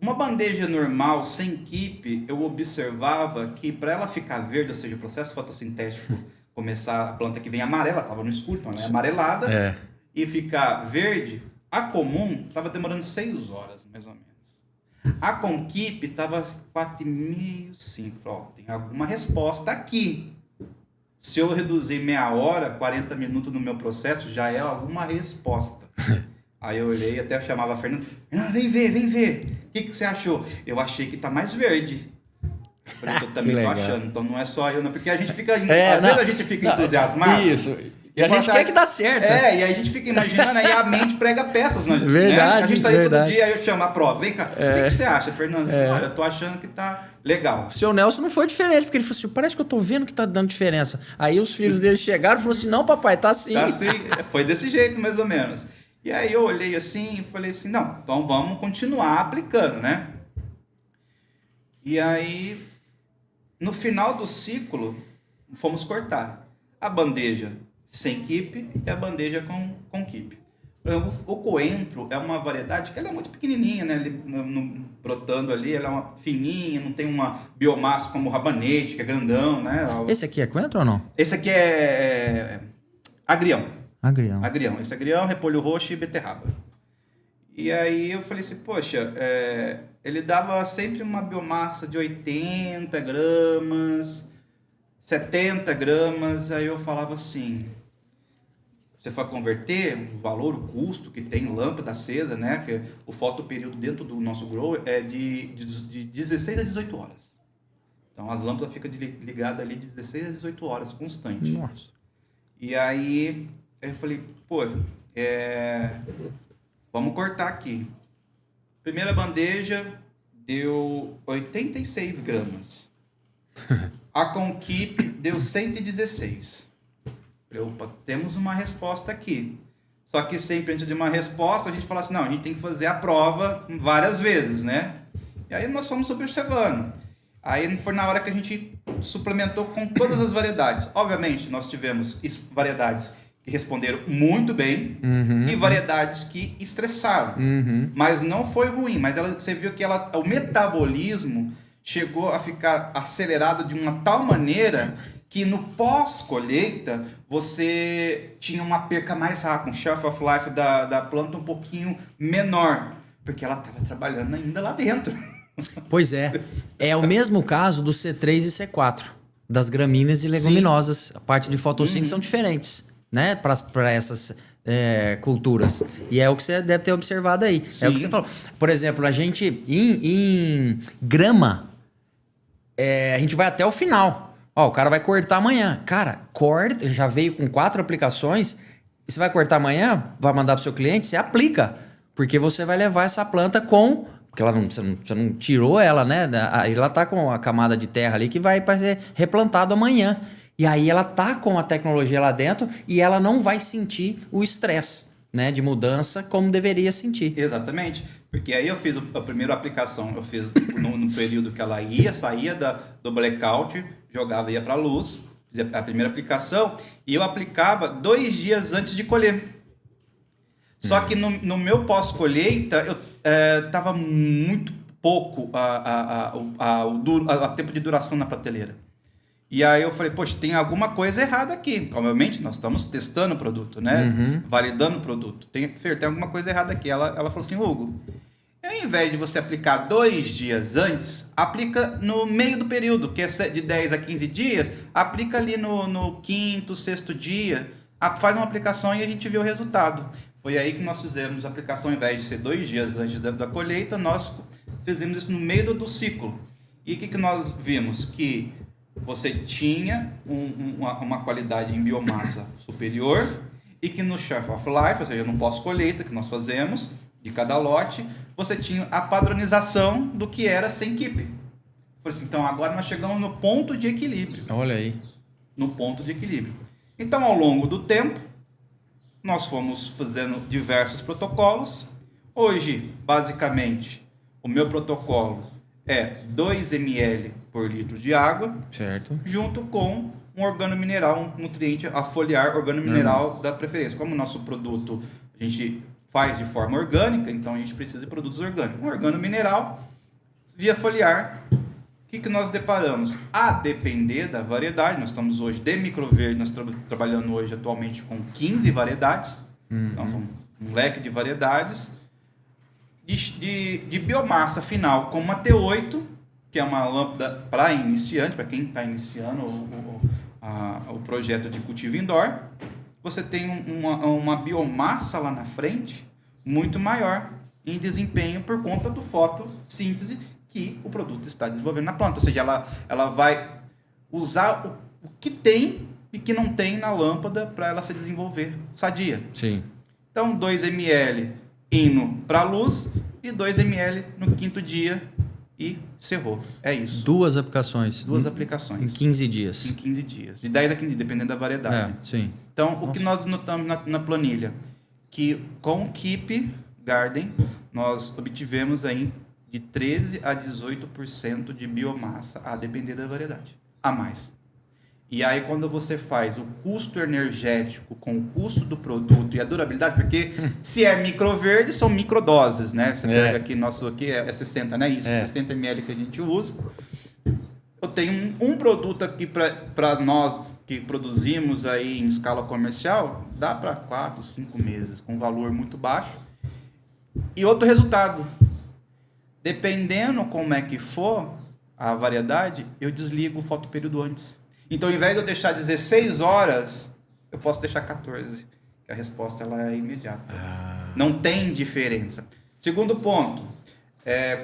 Uma bandeja normal, sem Keep, eu observava que para ela ficar verde, ou seja, o processo fotossintético começar, a planta que vem amarela, estava no escuro, então ela é amarelada, e ficar verde, a comum estava demorando 6 horas, mais ou menos. A com Keep estava 4,5, 5. Falei, tem alguma resposta aqui. Se eu reduzir meia hora, 40 minutos no meu processo, já é alguma resposta. Aí eu olhei, até chamava a Fernanda, vem ver, o que você achou? Eu achei que tá mais verde. Eu também tô achando, então não é só eu, não, porque a gente fica, às vezes a gente fica entusiasmado. Isso. E a gente quer que dá certo. E aí a gente fica imaginando, aí a mente prega peças, né? Verdade, a gente tá aí todo dia, aí eu chamo a prova, vem cá, o que você acha, Fernanda? Olha, eu tô achando que tá legal. O seu Nelson não foi diferente, porque ele falou assim, parece que eu tô vendo que tá dando diferença. Aí os filhos dele chegaram e falaram assim, não papai, tá assim. Tá assim, foi desse jeito mais ou menos. E aí eu olhei assim e falei assim, não, então vamos continuar aplicando, né? E aí, no final do ciclo, fomos cortar a bandeja sem Keep e a bandeja com Keep. O coentro é uma variedade que ela é muito pequenininha, né? Brotando ali, ela é uma fininha, não tem uma biomassa como o rabanete, que é grandão, né? Esse aqui é coentro ou não? Esse aqui é agrião. Agrião. Esse é agrião, repolho roxo e beterraba. E aí eu falei assim, poxa, ele dava sempre uma biomassa de 80 gramas, 70 gramas, aí eu falava assim, você for converter o valor, o custo que tem lâmpada acesa, né, que o fotoperíodo dentro do nosso grow é de 16 a 18 horas. Então as lâmpadas ficam ligadas ali de 16 a 18 horas, constante. Nossa. E aí eu falei, pô, vamos cortar aqui. Primeira bandeja deu 86 gramas. A com Keep deu 116. Falei, opa, temos uma resposta aqui. Só que sempre antes de uma resposta, a gente fala assim, não, a gente tem que fazer a prova várias vezes, né? E aí nós fomos observando. Aí foi na hora que a gente suplementou com todas as variedades. Obviamente, nós tivemos variedades que responderam muito bem e variedades que estressaram. Mas não foi ruim, mas você viu que o metabolismo chegou a ficar acelerado de uma tal maneira que no pós-colheita você tinha uma perca mais rápida, um shelf of life da planta um pouquinho menor, porque ela estava trabalhando ainda lá dentro. Pois é. É o mesmo caso do C3 e C4, das gramíneas e leguminosas. A parte de fotossíntese são diferentes, né? Para essas culturas. E é o que você deve ter observado aí. Sim. É o que você falou. Por exemplo, a gente, em grama, a gente vai até o final. Ó, o cara vai cortar amanhã. Cara, corta, já veio com 4 aplicações. Você vai cortar amanhã, vai mandar pro seu cliente, você aplica. Porque você vai levar essa planta com... Porque você não tirou ela, né? Aí ela tá com a camada de terra ali que vai ser replantado amanhã. E aí ela tá com a tecnologia lá dentro e ela não vai sentir o estresse, né? De mudança como deveria sentir. Exatamente. Porque aí eu fiz a primeira aplicação, eu fiz no período que ela saía do blackout, ia para a luz, fazia a primeira aplicação e eu aplicava 2 dias antes de colher. Só que no meu pós-colheita, eu tava muito pouco a tempo de duração na prateleira. E aí eu falei, poxa, tem alguma coisa errada aqui. Obviamente, nós estamos testando o produto, né? Validando o produto. Tem alguma coisa errada aqui. Ela falou assim, Hugo, ao invés de você aplicar 2 dias antes, aplica no meio do período, que é de 10 a 15 dias, aplica ali no 5º, 6º dia, faz uma aplicação e a gente vê o resultado. Foi aí que nós fizemos a aplicação, ao invés de ser 2 dias antes da colheita, nós fizemos isso no meio do ciclo. E o que nós vimos? Que você tinha uma qualidade em biomassa superior e que no shelf of life, ou seja, no pós-colheita que nós fazemos, de cada lote, você tinha a padronização do que era sem keep. Assim, então, agora nós chegamos no ponto de equilíbrio. Olha aí. No ponto de equilíbrio. Então, ao longo do tempo, nós fomos fazendo diversos protocolos. Hoje, basicamente, o meu protocolo é 2 ml por litro de água, certo, junto com um organomineral, um nutriente a foliar organomineral da preferência. Como o nosso produto a gente faz de forma orgânica, então a gente precisa de produtos orgânicos. Um organomineral via foliar. O que nós deparamos? A depender da variedade, nós estamos hoje de microverde, nós estamos trabalhando hoje atualmente com 15 variedades, então são um leque de variedades, de biomassa final com uma T8, que é uma lâmpada para iniciante, para quem está iniciando o projeto de cultivo indoor, você tem uma biomassa lá na frente muito maior em desempenho por conta do fotossíntese que o produto está desenvolvendo na planta. Ou seja, ela vai usar o que tem e que não tem na lâmpada para ela se desenvolver sadia. Sim. Então, 2 ml indo para a luz e 2 ml no 5º dia e cerrou. É isso. 2 aplicações. 2 aplicações. Em 15 dias. Em 15 dias. De 10 a 15 dias, dependendo da variedade. Sim. Então, o que nós notamos na planilha? Que com o Keep Garden, nós obtivemos aí de 13% a 18% de biomassa, a depender da variedade, a mais. E aí, quando você faz o custo energético com o custo do produto e a durabilidade, porque se é microverde, são microdoses, né? Você pega aqui, nosso aqui é 60, né? Isso, 60 ml que a gente usa. Eu tenho um produto aqui para nós que produzimos aí em escala comercial, dá para 4, 5 meses, com valor muito baixo. E outro resultado, dependendo como é que for a variedade, eu desligo o fotoperíodo antes. Então, ao invés de eu deixar 16 horas, eu posso deixar 14. A resposta ela é imediata. Não tem diferença. Segundo ponto,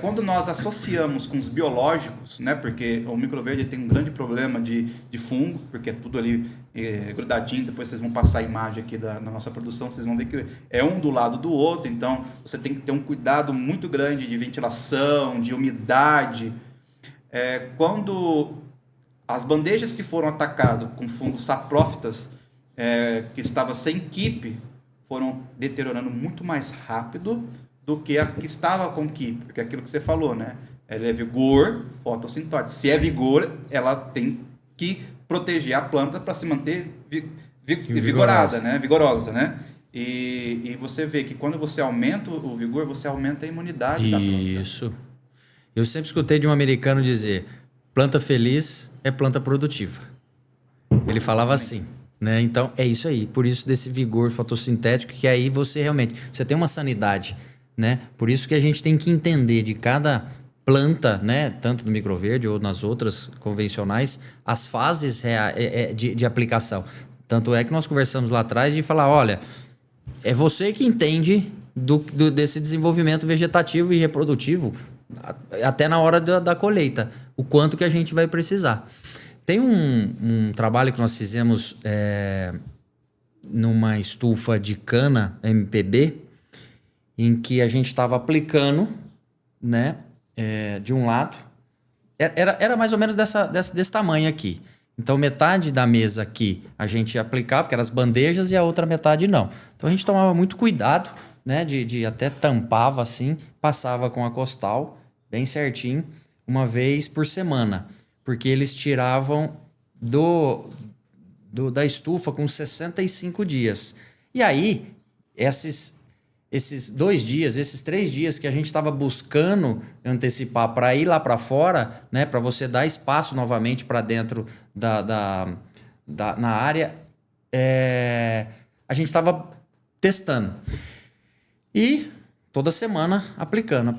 quando nós associamos com os biológicos, né, porque o microverde tem um grande problema de fungo, porque é tudo ali grudadinho, depois vocês vão passar a imagem aqui da nossa produção, vocês vão ver que é um do lado do outro, então você tem que ter um cuidado muito grande de ventilação, de umidade. Quando as bandejas que foram atacadas com fungos saprófitas, que estava sem keep, foram deteriorando muito mais rápido do que a que estava com keep, porque é aquilo que você falou, né? Ela é vigor, fotossintótica. Se é vigor, ela tem que proteger a planta para se manter vigorada, né? Vigorosa, né? E você vê que quando você aumenta o vigor, você aumenta a imunidade da planta. Isso. Eu sempre escutei de um americano dizer: planta feliz é planta produtiva. Ele falava assim, né? Então é isso aí. Por isso desse vigor fotossintético, que aí você realmente você tem uma sanidade, né? Por isso que a gente tem que entender de cada planta, né? Tanto no microverde ou nas outras convencionais, as fases de aplicação. Tanto é que nós conversamos lá atrás de falar, olha, é você que entende desse desenvolvimento vegetativo e reprodutivo até na hora da colheita, o quanto que a gente vai precisar. Tem um trabalho que nós fizemos numa estufa de cana MPB, em que a gente estava aplicando, né, de um lado, era mais ou menos desse tamanho aqui. Então, metade da mesa aqui a gente aplicava, que eram as bandejas, e a outra metade não. Então, a gente tomava muito cuidado, né, de até tampava assim, passava com a costal, bem certinho, uma vez por semana. Porque eles tiravam da estufa com 65 dias. E aí, esses 2 dias, esses 3 dias que a gente estava buscando antecipar para ir lá para fora, né, para você dar espaço novamente para dentro na área, a gente estava testando. E toda semana aplicando.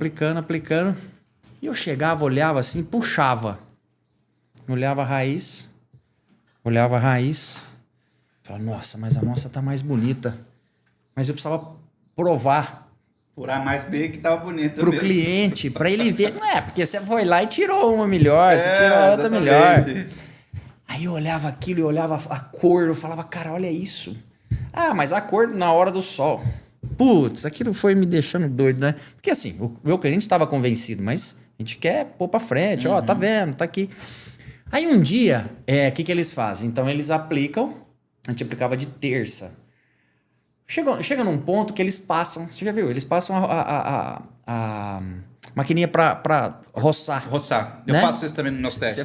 E eu chegava, olhava assim, puxava. Olhava a raiz. Falava, nossa, mas a nossa tá mais bonita. Mas eu precisava provar. Furar mais bem que tava bonita pro mesmo. Cliente, para ele ver. Não é, porque você foi lá e tirou uma melhor, você tirou outra melhor. Aí eu olhava aquilo, eu olhava a cor, eu falava, cara, olha isso. Ah, mas a cor na hora do sol. Putz, aquilo foi me deixando doido, né? Porque assim, o meu cliente estava convencido, mas a gente quer pôr para frente, ó, tá vendo, tá aqui. Aí um dia, o que eles fazem? Então eles aplicam, a gente aplicava de terça. Chega num ponto que eles passam, você já viu? Eles passam a maquininha para roçar. Roçar. Né? Eu faço isso também no nosso teste.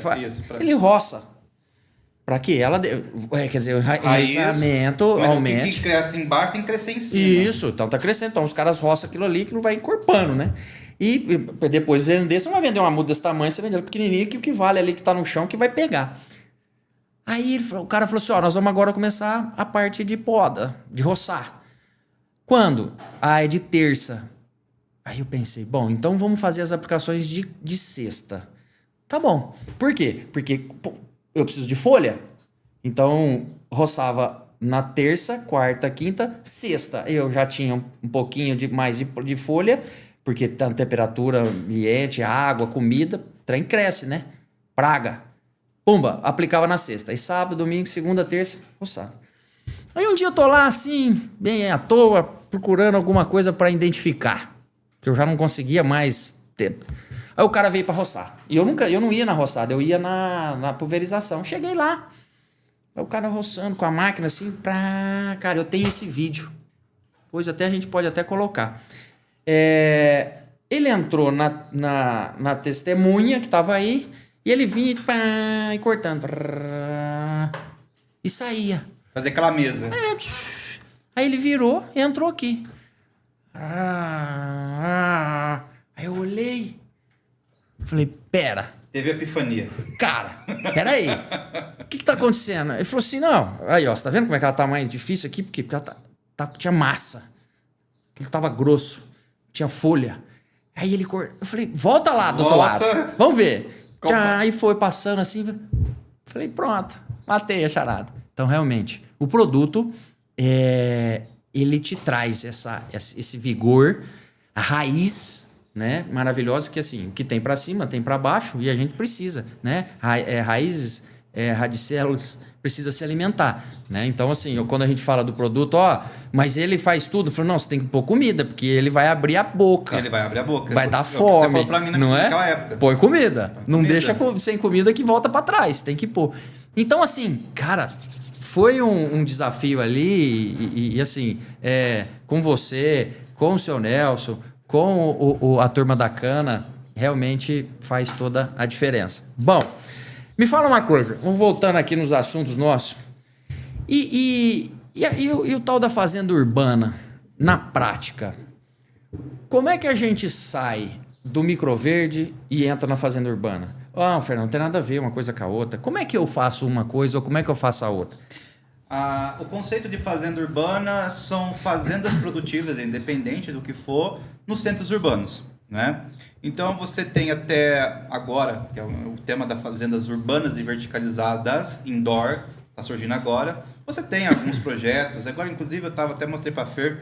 Ele roça. Para quê? Quer dizer, o enraizamento aumenta. Tem que crescer embaixo, tem que crescer em cima. Isso, então tá crescendo. Então os caras roçam aquilo ali, que não vai encorpando, né? E depois de vender, você não vai vender uma muda desse tamanho, você vende ela pequenininha, que o que vale ali que tá no chão, que vai pegar. Aí o cara falou assim, ó, nós vamos agora começar a parte de poda, de roçar. Quando? Ah, é de terça. Aí eu pensei, bom, então vamos fazer as aplicações de sexta. Tá bom. Por quê? Porque eu preciso de folha. Então, roçava na terça, quarta, quinta, sexta. Eu já tinha um pouquinho mais de folha, porque tá temperatura ambiente, água, comida, trem cresce, né? Praga. Pumba, aplicava na sexta. Aí sábado, domingo, segunda, terça, roçava. Aí um dia eu tô lá assim, bem à toa, procurando alguma coisa para identificar. Que eu já não conseguia mais ter. Aí o cara veio para roçar. E eu não ia na roçada, eu ia na pulverização. Cheguei lá. Aí o cara roçando com a máquina assim, cara, eu tenho esse vídeo. Pois a gente pode até colocar. Ele entrou na testemunha que estava aí e ele vinha e cortando. E saía. Fazer aquela mesa. Aí ele virou e entrou aqui. Aí eu olhei. Falei, pera. Teve epifania. Cara, peraí. O que tá acontecendo? Ele falou assim, não. Aí, ó, você tá vendo como é que ela tá mais difícil aqui? Porque ela tinha massa. Ele tava grosso. Tinha folha. Aí ele cortou. Eu falei, volta lá do outro lado. Vamos ver. Aí foi passando assim. Falei, pronto. Matei a charada. Então, realmente, o produto, ele te traz esse vigor, a raiz, né, maravilhosa, que assim, o que tem para cima, tem para baixo, e a gente precisa, né? Raízes, radicelos, precisa se alimentar, né? Então, assim, quando a gente fala do produto, mas ele faz tudo, eu falo, não, você tem que pôr comida, porque ele vai abrir a boca. Ele vai abrir a boca. Vai dar fome. Você falou pra mim não naquela época. Põe comida. Não deixa sem comida que volta para trás, tem que pôr. Então, assim, cara, foi um desafio ali, e assim, com você, com o seu Nelson, com a turma da cana, realmente faz toda a diferença. Bom, me fala uma coisa, vamos voltando aqui nos assuntos nossos. E o tal da fazenda urbana, na prática, como é que a gente sai do microverde e entra na fazenda urbana? Ah, Fernando, não tem nada a ver uma coisa com a outra. Como é que eu faço uma coisa ou como é que eu faço a outra? O conceito de fazenda urbana são fazendas produtivas, independente do que for, nos centros urbanos, né? Então você tem até agora, que é o tema das fazendas urbanas e verticalizadas, indoor, está surgindo agora. Você tem alguns projetos, agora inclusive eu até mostrei para a Fer,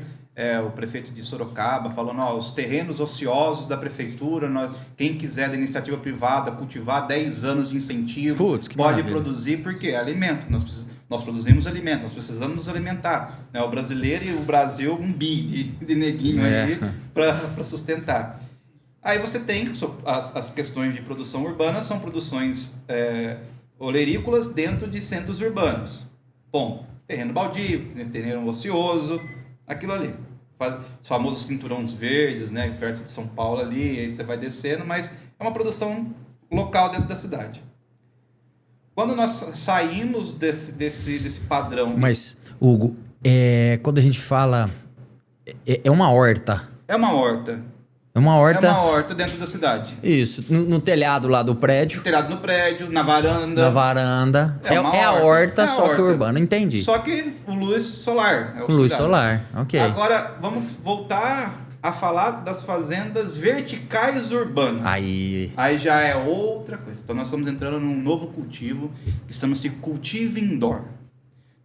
o prefeito de Sorocaba, falando, os terrenos ociosos da prefeitura, quem quiser da iniciativa privada cultivar 10 anos de incentivo, pode maravilha. Produzir, porque é alimento, nós produzimos alimento, nós precisamos nos alimentar. Né? O brasileiro e o Brasil, um bi de neguinho aí para sustentar. Aí você tem as questões de produção urbana, são produções olerícolas dentro de centros urbanos. Bom, terreno baldio, terreno ocioso, aquilo ali. Os famosos cinturões verdes, né, perto de São Paulo ali, aí você vai descendo, mas é uma produção local dentro da cidade. Quando nós saímos desse padrão... Mas, Hugo, quando a gente fala... É uma horta. É uma horta. É uma horta... É uma horta dentro da cidade. Isso, no telhado lá do prédio. No telhado no prédio, na varanda. Na varanda. É a horta, só que urbana, entendi. Só que o luz solar. Luz solar, ok. Agora, vamos voltar a falar das fazendas verticais urbanas. Aí já é outra coisa. Então nós estamos entrando num novo cultivo que chama-se cultivo indoor.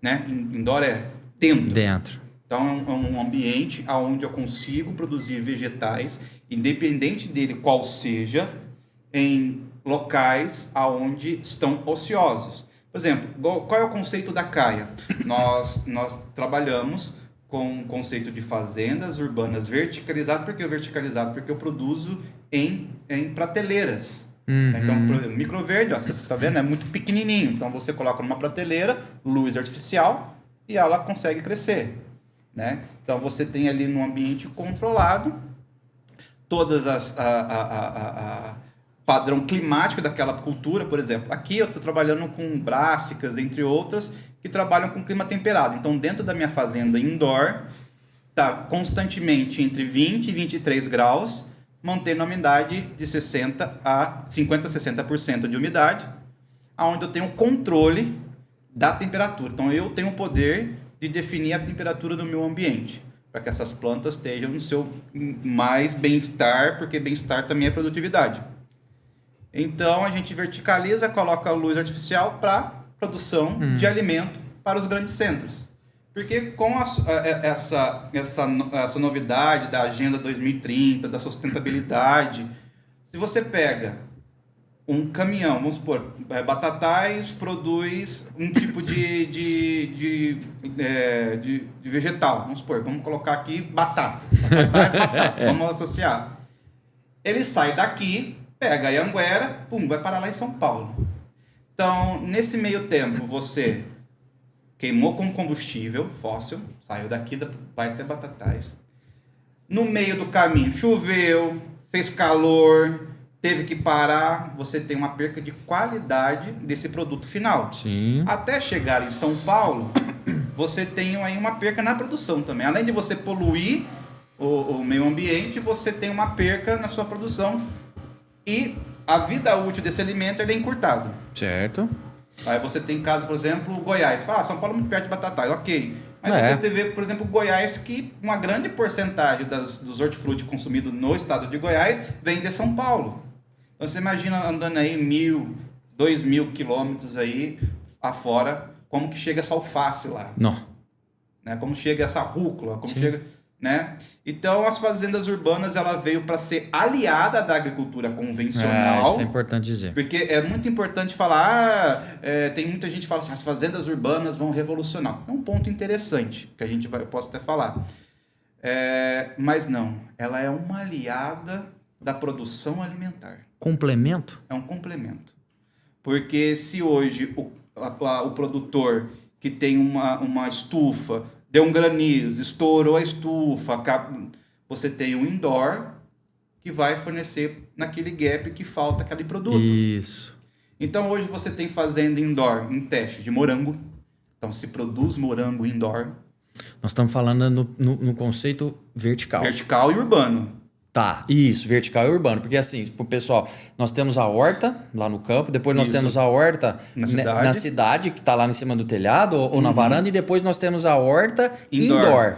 Né? Indoor é dentro. Então é um ambiente onde eu consigo produzir vegetais, independente dele qual seja, em locais onde estão ociosos. Por exemplo, qual é o conceito da CAIA? Nós trabalhamos com o conceito de fazendas urbanas verticalizadas. Por que verticalizado? Porque eu produzo em prateleiras. Uhum. Então, microverde, você está vendo? É muito pequenininho. Então, você coloca numa prateleira, luz artificial, e ela consegue crescer. Né? Então, você tem ali num ambiente controlado todas padrão climático daquela cultura, por exemplo. Aqui eu estou trabalhando com brássicas, entre outras, que trabalham com clima temperado. Então, dentro da minha fazenda indoor, está constantemente entre 20 e 23 graus, mantendo a umidade de 50% a 60% de umidade, onde eu tenho controle da temperatura. Então, eu tenho o poder de definir a temperatura do meu ambiente, para que essas plantas estejam no seu mais bem-estar, porque bem-estar também é produtividade. Então, a gente verticaliza, coloca a luz artificial para produção de alimento para os grandes centros. Porque com essa novidade da Agenda 2030, da sustentabilidade, se você pega um caminhão, vamos supor, Batatais produz um tipo de vegetal, vamos colocar aqui batata. Vamos associar. Ele sai daqui, pega a Anguera, vai parar lá em São Paulo. Então, nesse meio tempo, você queimou com combustível fóssil, saiu daqui, vai até Batatais. No meio do caminho, choveu, fez calor, teve que parar, você tem uma perca de qualidade desse produto final. Sim. Até chegar em São Paulo, você tem aí uma perca na produção também. Além de você poluir o meio ambiente, você tem uma perca na sua produção e a vida útil desse alimento é encurtado. Certo. Aí você tem caso, por exemplo, Goiás. Fala, São Paulo é muito perto de Batatais, ok. Mas você vê, por exemplo, Goiás, que uma grande porcentagem dos hortifruti consumidos no estado de Goiás vem de São Paulo. Então você imagina andando aí 1.000, 2.000 quilômetros aí afora, como que chega essa alface lá. Não. Né? Como chega essa rúcula, como Sim. chega... Né? Então, as fazendas urbanas, ela veio para ser aliada da agricultura convencional. Isso é importante dizer. Porque é muito importante falar, tem muita gente que fala assim, as fazendas urbanas vão revolucionar. É um ponto interessante, que eu posso até falar. Mas não, ela é uma aliada da produção alimentar. Complemento? É um complemento. Porque se hoje o produtor que tem uma estufa, deu um granizo, estourou a estufa, você tem um indoor que vai fornecer naquele gap que falta aquele produto. Isso. Então hoje você tem fazenda indoor em teste de morango, Então, se produz morango indoor. Nós estamos falando no conceito vertical. Vertical e urbano. Tá, isso, vertical e urbano. Porque assim, pro pessoal, nós temos a horta lá no campo, depois nós temos a horta na cidade, que está lá em cima do telhado ou na varanda, e depois nós temos a horta indoor.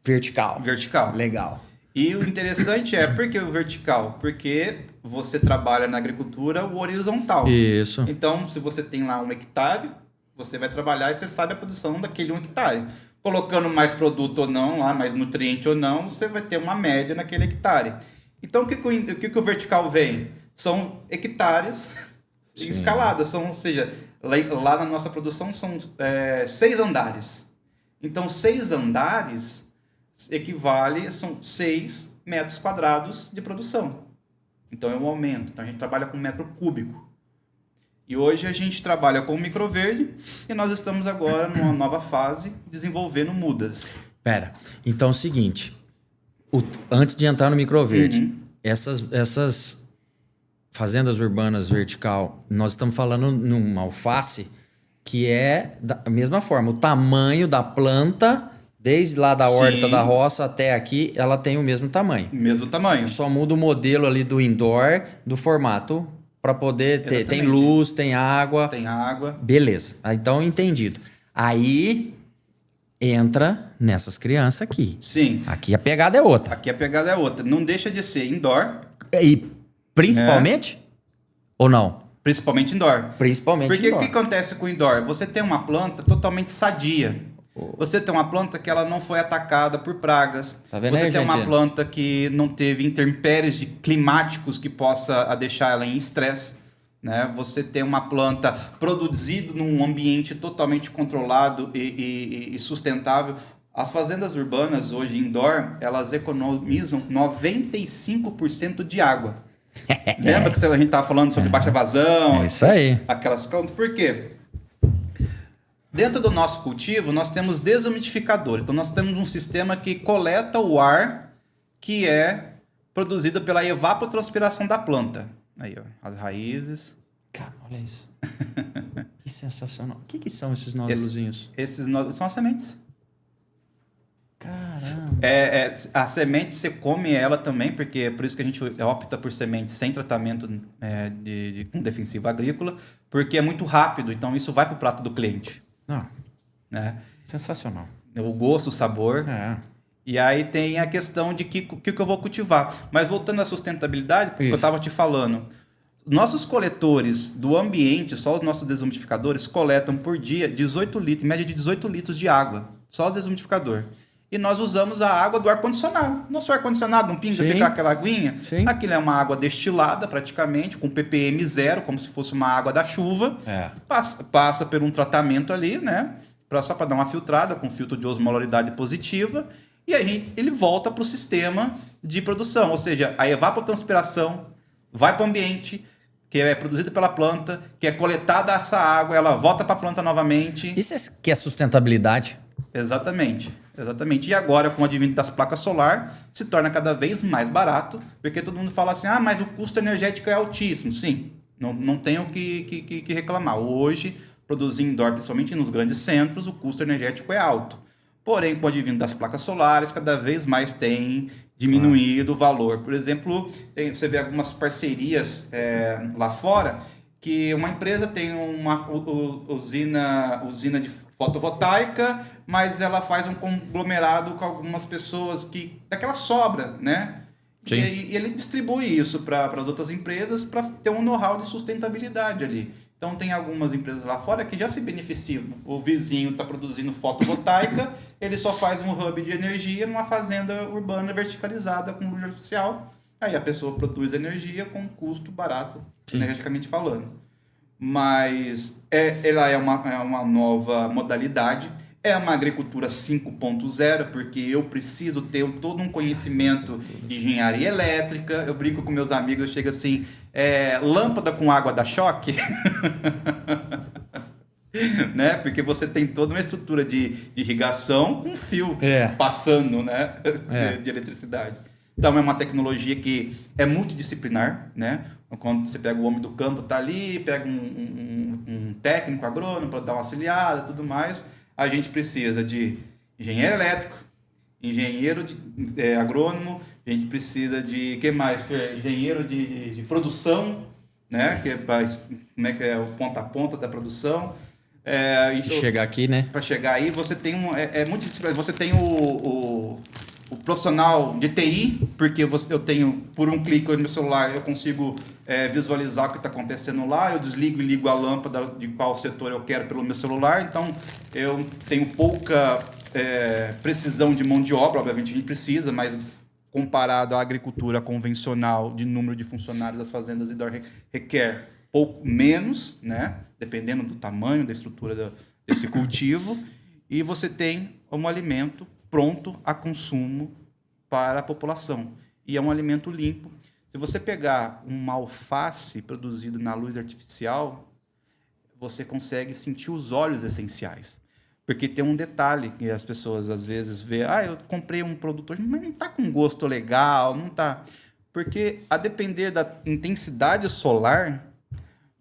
Vertical. Vertical. Legal. E o interessante por que o vertical? Porque você trabalha na agricultura o horizontal. Isso. Então, se você tem lá 1 hectare, você vai trabalhar e você sabe a produção daquele 1 hectare. Colocando mais produto ou não, lá, mais nutriente ou não, você vai ter uma média naquele hectare. Então, o que o vertical vem? São hectares escalados. Ou seja, lá na nossa produção são 6 andares. Então, 6 andares são 6 metros quadrados de produção. Então, é um aumento. Então, a gente trabalha com metro cúbico. E hoje a gente trabalha com microverde e nós estamos agora numa nova fase desenvolvendo mudas. Pera, então é o seguinte, antes de entrar no microverde, essas fazendas urbanas vertical, nós estamos falando numa alface que é da mesma forma, o tamanho da planta, desde lá da horta da roça até aqui, ela tem o mesmo tamanho. Mesmo tamanho. Só muda o modelo ali do indoor, do formato, para poder ter. Tem luz, tem água. Tem água. Beleza. Então, entendido. Aí entra nessas crianças aqui. Sim. Aqui a pegada é outra. Aqui a pegada é outra. Não deixa de ser indoor. E principalmente? Ou não? Principalmente indoor. Principalmente Porque indoor. o que acontece com o indoor? Você tem uma planta totalmente sadia. Você tem uma planta que ela não foi atacada por pragas. Tá vendo Você aí, tem uma gente? planta que não teve intempéries climáticos que possa deixar ela em estresse. Né? Você tem uma planta produzida num ambiente totalmente controlado e sustentável. As fazendas urbanas hoje indoor, elas economizam 95% de água. Lembra que a gente estava falando sobre baixa vazão? É isso aí. Aquelas contas. Por quê? Dentro do nosso cultivo, nós temos desumidificador. Então, nós temos um sistema que coleta o ar que é produzido pela evapotranspiração da planta. Aí, ó, as raízes. Cara, olha isso. Que sensacional. O que são esses nódulozinhos? Esses nódulos são as sementes. Caramba. A semente, você come ela também, porque é por isso que a gente opta por semente sem tratamento com defensivo agrícola, porque é muito rápido, então isso vai para o prato do cliente. Não. Né? Sensacional. O gosto, o sabor. E aí tem a questão de que eu vou cultivar. Mas voltando à sustentabilidade, porque eu estava te falando, nossos coletores do ambiente, só os nossos desumidificadores, coletam por dia 18 litros, em média de 18 litros de água. Só o desumidificador. E nós usamos a água do ar-condicionado. Nosso ar-condicionado não pinga ficar aquela aguinha? Sim. Aquilo é uma água destilada, praticamente, com ppm 0, como se fosse uma água da chuva. Passa por um tratamento ali, né? Só para dar uma filtrada, com filtro de osmolaridade positiva. E aí ele volta para o sistema de produção. Ou seja, a evapotranspiração vai para o ambiente, que é produzida pela planta, que é coletada essa água, ela volta para a planta novamente. Isso que é sustentabilidade. Exatamente. E agora, com o advento das placas solar, se torna cada vez mais barato, porque todo mundo fala assim, mas o custo energético é altíssimo. Sim, não tem o que reclamar. Hoje, produzir indoor, principalmente nos grandes centros, o custo energético é alto. Porém, com o advento das placas solares, cada vez mais tem diminuído o valor. Por exemplo, você vê algumas parcerias lá fora, que uma empresa tem uma usina de fotovoltaica, mas ela faz um conglomerado com algumas pessoas daquela sobra, né? E ele distribui isso para as outras empresas para ter um know-how de sustentabilidade ali. Então, tem algumas empresas lá fora que já se beneficiam. O vizinho está produzindo fotovoltaica, ele só faz um hub de energia numa fazenda urbana verticalizada com luz artificial. Aí a pessoa produz energia com um custo barato, energeticamente falando. Mas ela é uma nova modalidade, é uma agricultura 5.0, porque eu preciso ter todo um conhecimento de engenharia elétrica. Eu brinco com meus amigos, eu chego assim, lâmpada com água dá choque? Né? Porque você tem toda uma estrutura de irrigação com fio passando, né? De eletricidade. Então, é uma tecnologia que é multidisciplinar, né? Quando você pega o homem do campo, tá ali, pega um técnico agrônomo para dar uma auxiliada e tudo mais, a gente precisa de engenheiro elétrico, engenheiro agrônomo, a gente precisa de, que mais? Engenheiro de produção, né? Que é como é que é o ponta a ponta da produção. Chegar aqui, né? Para chegar aí, você tem muito difícil. Você tem o profissional de TI, porque eu tenho, por um clique no meu celular, eu consigo visualizar o que está acontecendo lá, eu desligo e ligo a lâmpada de qual setor eu quero pelo meu celular, então eu tenho pouca precisão de mão de obra, obviamente a gente precisa, mas comparado à agricultura convencional, de número de funcionários das fazendas indoor, requer pouco menos, né? Dependendo do tamanho, da estrutura desse cultivo, e você tem um alimento pronto a consumo para a população. E é um alimento limpo. Se você pegar uma alface produzida na luz artificial, você consegue sentir os óleos essenciais. Porque tem um detalhe que as pessoas às vezes vê, eu comprei um produto hoje, mas não está com gosto legal, não está. Porque a depender da intensidade solar,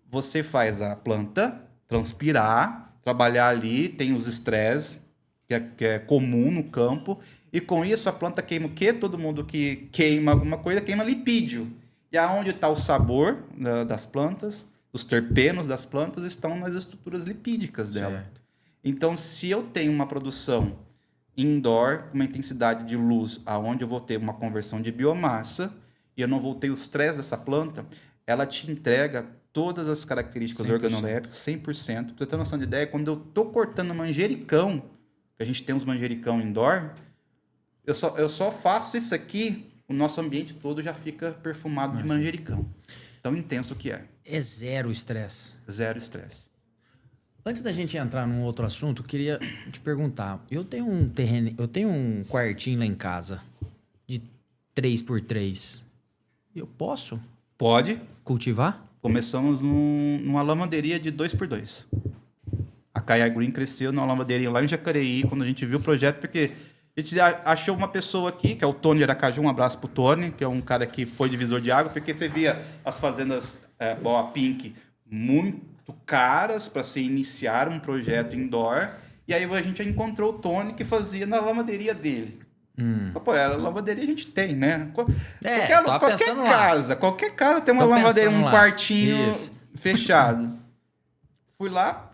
você faz a planta transpirar, trabalhar ali, tem os estresses, que é comum no campo, e com isso a planta queima o quê? Todo mundo que queima alguma coisa queima lipídio. E aonde está o sabor das plantas, os terpenos das plantas estão nas estruturas lipídicas dela. Certo. Então, se eu tenho uma produção indoor, com uma intensidade de luz, aonde eu vou ter uma conversão de biomassa, e eu não vou ter o estresse dessa planta, ela te entrega todas as características 100%. Organolépticas, 100%. Para você ter noção de ideia, quando eu estou cortando manjericão, que a gente tem uns manjericão indoor, eu só faço isso aqui, o nosso ambiente todo já fica perfumado de manjericão. Tão intenso que é. É zero estresse. Zero estresse. Antes da gente entrar num outro assunto, eu queria te perguntar. Eu tenho um terreno, eu tenho um quartinho lá em casa de 3x3. Eu posso? Pode. Cultivar? Começamos numa lavanderia de 2x2. A Kaia Green cresceu numa lavanderia lá em Jacareí, quando a gente viu o projeto, porque a gente achou uma pessoa aqui, que é o Tony Aracaju, um abraço pro Tony, que é um cara que foi divisor de água, porque você via as fazendas a Pink muito caras para se iniciar um projeto indoor, e aí a gente encontrou o Tony que fazia na lavanderia dele. Pô, a lavanderia a gente tem, né? Qualquer casa tem uma lavanderia, um quartinho fechado. Fui lá,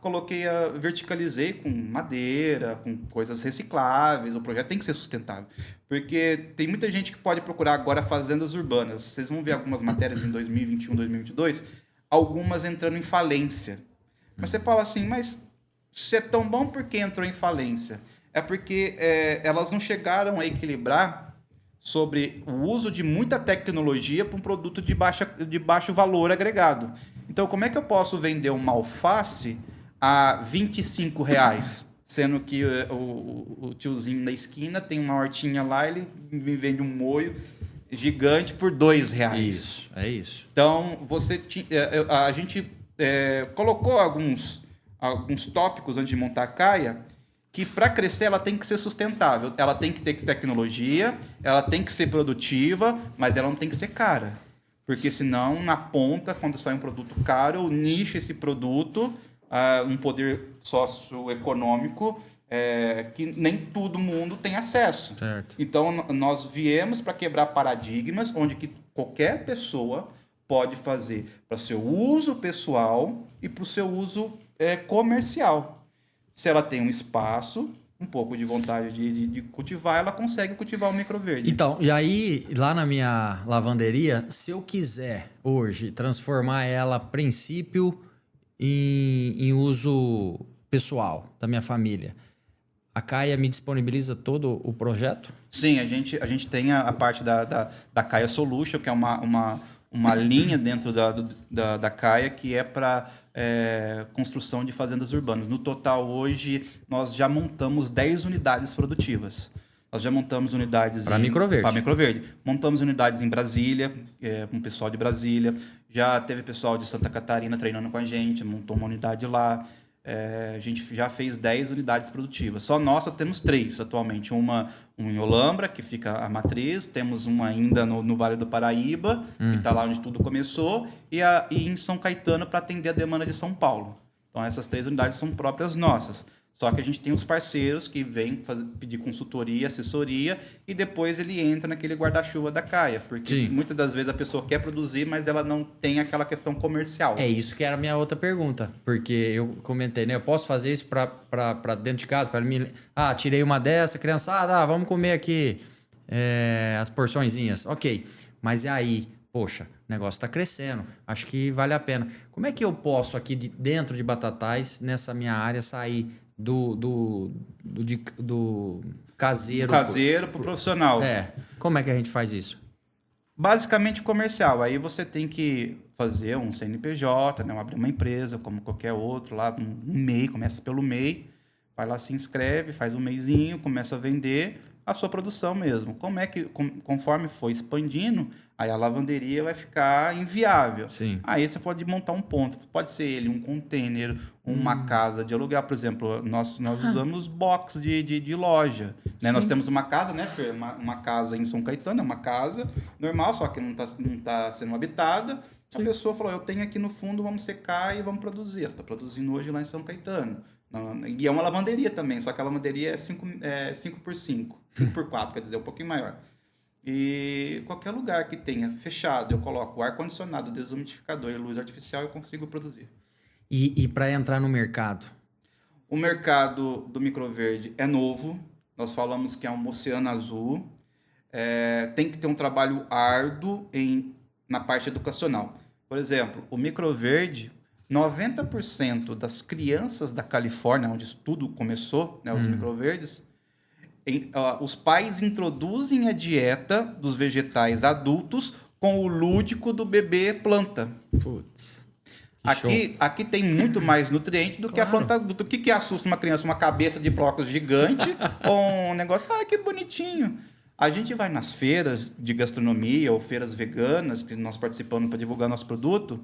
verticalizei com madeira, com coisas recicláveis. O projeto tem que ser sustentável. Porque tem muita gente que pode procurar agora fazendas urbanas. Vocês vão ver algumas matérias em 2021, 2022, algumas entrando em falência. Mas você fala assim, mas se é tão bom, por que entrou em falência? É porque elas não chegaram a equilibrar sobre o uso de muita tecnologia para um produto de baixo valor agregado. Então, como é que eu posso vender uma alface a R$25, sendo que o tiozinho na esquina tem uma hortinha lá, ele me vende um molho gigante por R$2? Isso, é isso. Então, a gente colocou alguns tópicos antes de montar a Kaia, que para crescer ela tem que ser sustentável, ela tem que ter tecnologia, ela tem que ser produtiva, mas ela não tem que ser cara. Porque senão, na ponta, quando sai um produto caro, eu nicho esse produto, um poder socioeconômico que nem todo mundo tem acesso. Certo. Então, nós viemos para quebrar paradigmas onde que qualquer pessoa pode fazer para o seu uso pessoal e para o seu uso comercial. Se ela tem um espaço, um pouco de vontade de cultivar, ela consegue cultivar o microverde. Então, e aí, lá na minha lavanderia, se eu quiser hoje transformar ela, a princípio, em uso pessoal da minha família, a Kaia me disponibiliza todo o projeto? Sim, a gente tem a parte da Kaia Solution, que é uma linha dentro da Kaia que é para construção de fazendas urbanas. No total, hoje, nós já montamos 10 unidades produtivas. Nós já montamos unidades para microverde. Montamos unidades em Brasília, com o pessoal de Brasília. Já teve pessoal de Santa Catarina treinando com a gente, montou uma unidade lá. a gente já fez 10 unidades produtivas. Só nossa temos 3 atualmente. Uma em Olambra, que fica a matriz. Temos uma ainda no Vale do Paraíba, que está lá onde tudo começou. E em São Caetano, para atender a demanda de São Paulo. Então, essas 3 unidades são próprias nossas. Só que a gente tem os parceiros que vêm pedir consultoria, assessoria, e depois ele entra naquele guarda-chuva da CAIA. Porque muitas das vezes a pessoa quer produzir, mas ela não tem aquela questão comercial. É isso que era a minha outra pergunta. Porque eu comentei, né? Eu posso fazer isso para dentro de casa? Para mim, tirei uma dessa, criançada, vamos comer aqui as porçõezinhas. Ok. Mas e aí? Poxa, o negócio está crescendo. Acho que vale a pena. Como é que eu posso aqui dentro de Batatais, nessa minha área, sair do caseiro... Do caseiro para o profissional. Como é que a gente faz isso? Basicamente comercial. Aí você tem que fazer um CNPJ, né? Abrir uma empresa, como qualquer outro, lá um MEI, começa pelo MEI, vai lá, se inscreve, faz um meizinho, começa a vender a sua produção mesmo. Como é que, conforme for expandindo, aí a lavanderia vai ficar inviável. Sim. Aí você pode montar um ponto. Pode ser ele um container, uma casa de aluguel. Por exemplo, nós usamos box de loja. Né? Nós temos uma casa, né, Fer? Uma casa em São Caetano, é uma casa normal, só que não tá sendo habitada. Sim. A pessoa falou, eu tenho aqui no fundo, vamos secar e vamos produzir. Ela está produzindo hoje lá em São Caetano. E é uma lavanderia também, só que a lavanderia é 5x5, 5x4, quer dizer, um pouquinho maior. E qualquer lugar que tenha fechado, eu coloco o ar-condicionado, desumidificador e luz artificial, eu consigo produzir. E para entrar no mercado? O mercado do microverde é novo, nós falamos que é um oceano azul, tem que ter um trabalho árduo na parte educacional. Por exemplo, o microverde... 90% das crianças da Califórnia, onde tudo começou, né, os microverdes, os pais introduzem a dieta dos vegetais adultos com o lúdico do bebê planta. Putz. Aqui tem muito mais nutriente do que a planta adulta. O que assusta uma criança? Uma cabeça de brócolis gigante ou um negócio, que bonitinho. A gente vai nas feiras de gastronomia ou feiras veganas, que nós participamos para divulgar nosso produto,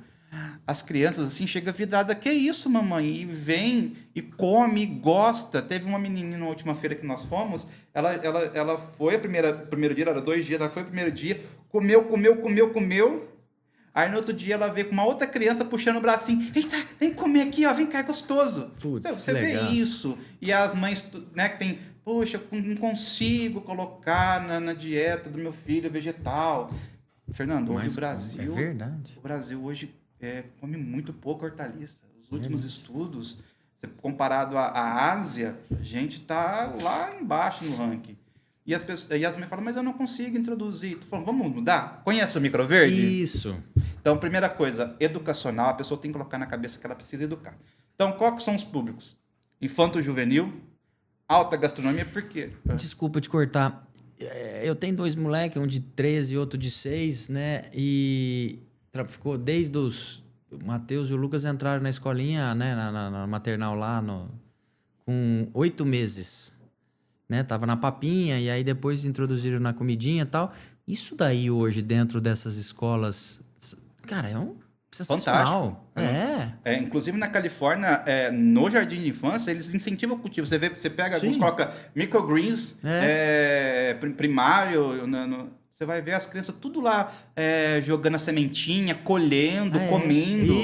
as crianças assim chegam vidradas, que isso, mamãe? E vem, e come, e gosta. Teve uma menininha na última feira que nós fomos, ela foi primeiro dia, era 2 dias, ela foi o primeiro dia, comeu. Aí no outro dia ela veio com uma outra criança puxando o bracinho, eita, vem comer aqui, ó, vem cá, é gostoso. Putz, você legal. vê isso. E as mães, né, que tem, poxa, não consigo colocar na dieta do meu filho vegetal. Fernando, hoje o Brasil... É verdade. O Brasil hoje come muito pouco hortaliça. Os últimos estudos, comparado à Ásia, a gente está lá embaixo no ranking. E as mães falam, mas eu não consigo introduzir. Tu fala, vamos mudar? Conhece o microverde? Isso. Então, primeira coisa, educacional, a pessoa tem que colocar na cabeça que ela precisa educar. Então, quais são os públicos? Infanto-juvenil, alta gastronomia, por quê? Desculpa te cortar. Eu tenho 2 moleques, um de 13 e outro de 6, né? E ficou desde os... O Matheus e o Lucas entraram na escolinha, né? Na maternal lá, com 8 meses. Né? Tava na papinha e aí depois introduziram na comidinha e tal. Isso daí hoje, dentro dessas escolas... Cara, é sensacional. Fantástico. Inclusive na Califórnia, no jardim de infância, eles incentivam o cultivo. Você pega alguns, coloca microgreens, primário, você vai ver as crianças tudo lá jogando a sementinha, colhendo, comendo.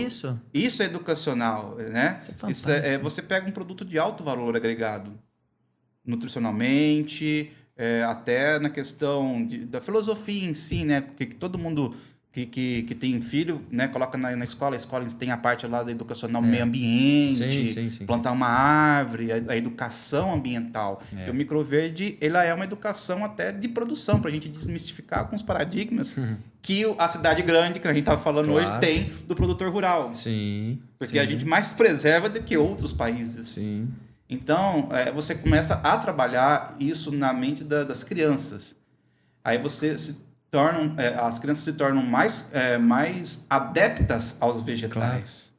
Isso é educacional, né? Isso é você pega um produto de alto valor agregado, nutricionalmente, até na questão da filosofia em si, né? Que todo mundo que tem filho, né, coloca na escola. A escola tem a parte lá da educacional meio ambiente, plantar uma árvore, a educação ambiental. E o microverde, ela é uma educação até de produção, para a gente desmistificar alguns paradigmas que a cidade grande, que a gente estava falando hoje, tem do produtor rural. Porque a gente mais preserva do que outros países. Então, você começa a trabalhar isso na mente das crianças. Aí as crianças se tornam mais adeptas aos vegetais.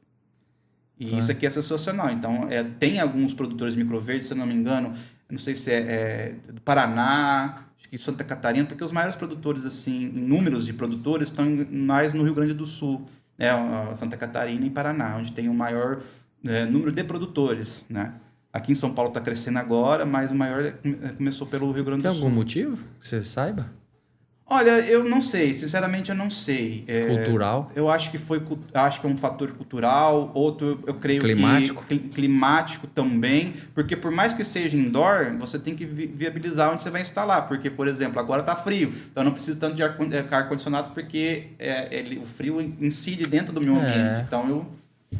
Isso aqui é sensacional. Então, tem alguns produtores de microverdes, se eu não me engano, não sei se é do Paraná, acho que Santa Catarina, porque os maiores produtores, assim, em números de produtores, estão mais no Rio Grande do Sul, Santa Catarina e Paraná, onde tem o maior número de produtores, né? Aqui em São Paulo está crescendo agora, mas o maior começou pelo Rio Grande do Tem Sul. algum motivo que você saiba? Olha, eu não sei, sinceramente eu não sei. Cultural? Eu acho que acho que é um fator cultural, outro eu creio Climático? que climático também, porque por mais que seja indoor, você tem que viabilizar onde você vai instalar, porque, por exemplo, agora está frio, então eu não preciso tanto de ar-condicionado porque o frio incide dentro do meu ambiente, então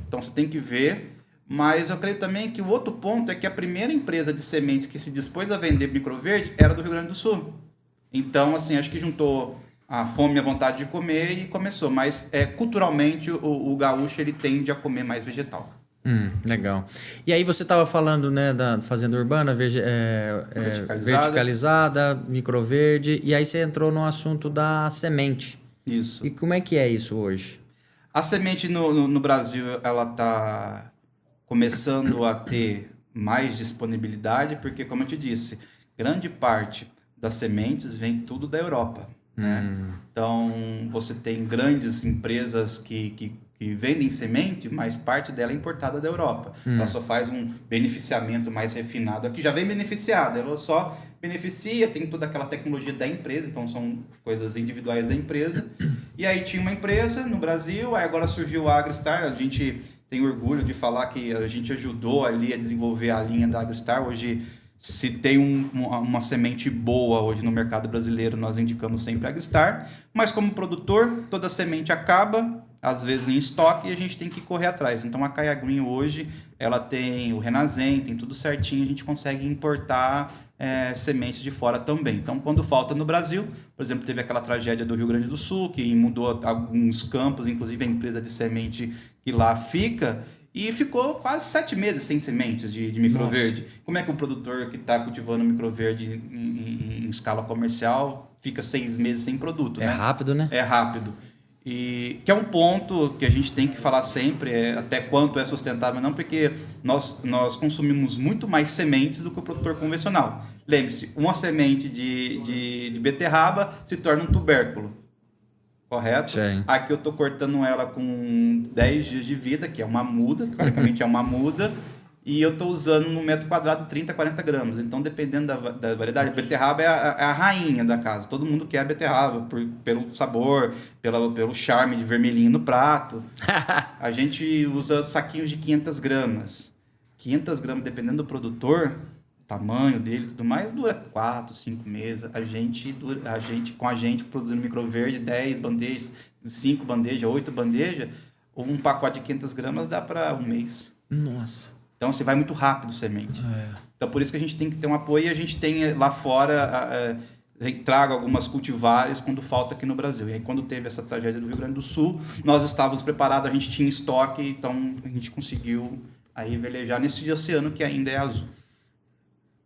você tem que ver. Mas eu creio também que o outro ponto é que a primeira empresa de sementes que se dispôs a vender microverde era do Rio Grande do Sul. Então, assim, acho que juntou a fome e a vontade de comer e começou. Mas, culturalmente, o gaúcho ele tende a comer mais vegetal. Legal. E aí você estava falando, né, da fazenda urbana, verticalizada, microverde, e aí você entrou no assunto da semente. Isso. E como é que é isso hoje? A semente no Brasil, ela está começando a ter mais disponibilidade, porque, como eu te disse, grande parte das sementes vem tudo da Europa, né? Então, você tem grandes empresas que vendem semente, mas parte dela é importada da Europa. Ela só faz um beneficiamento mais refinado aqui, já vem beneficiada, ela só beneficia, tem toda aquela tecnologia da empresa, então são coisas individuais da empresa. E aí tinha uma empresa no Brasil, aí agora surgiu a AgriStar, a gente tem orgulho de falar que a gente ajudou ali a desenvolver a linha da AgriStar. Hoje, se tem uma semente boa hoje no mercado brasileiro, nós indicamos sempre a AgriStar, mas como produtor, toda semente acaba, às vezes em estoque, e a gente tem que correr atrás. Então a Caia Green hoje, ela tem o Renazen, tem tudo certinho, a gente consegue importar sementes de fora também. Então, quando falta no Brasil, por exemplo, teve aquela tragédia do Rio Grande do Sul, que mudou alguns campos, inclusive a empresa de semente que lá fica, e ficou quase 7 meses sem sementes de microverde. Nossa. Como é que um produtor que está cultivando microverde em escala comercial fica 6 meses sem produto? É, né? Rápido, né? É rápido. E que é um ponto que a gente tem que falar sempre, até quanto é sustentável não, porque nós consumimos muito mais sementes do que o produtor convencional. Lembre-se, uma semente de beterraba se torna um tubérculo. Correto? Sim. Aqui eu estou cortando ela com 10 dias de vida, que é uma muda, praticamente é uma muda, e eu estou usando no metro quadrado 30, 40 gramas. Então, dependendo da variedade, a beterraba é a rainha da casa. Todo mundo quer a beterraba pelo sabor, pelo charme de vermelhinho no prato. A gente usa saquinhos de 500 gramas. 500 gramas, dependendo do produtor, tamanho dele e tudo mais, dura 4, 5 meses. A gente produzindo microverde, 10 bandejas, 5 bandejas, 8 bandejas, um pacote de 500 gramas dá para um mês. Nossa. Então, vai muito rápido semente. Então, por isso que a gente tem que ter um apoio. E a gente tem lá fora, trago algumas cultivares quando falta aqui no Brasil. E aí, quando teve essa tragédia do Rio Grande do Sul, nós estávamos preparados, a gente tinha estoque, então a gente conseguiu aí velejar nesse oceano que ainda é azul.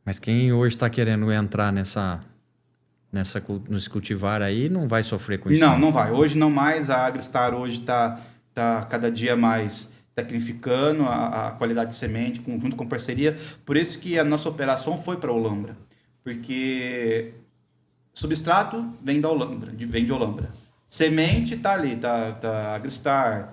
Mas quem hoje está querendo entrar nesse cultivar aí não vai sofrer com isso? Não vai. Hoje não mais. A AgriStar hoje está cada dia mais tecnificando a qualidade de semente, junto com parceria. Por isso que a nossa operação foi para a Olambra. Porque substrato vem de Olambra. Semente está ali, tá a AgriStar,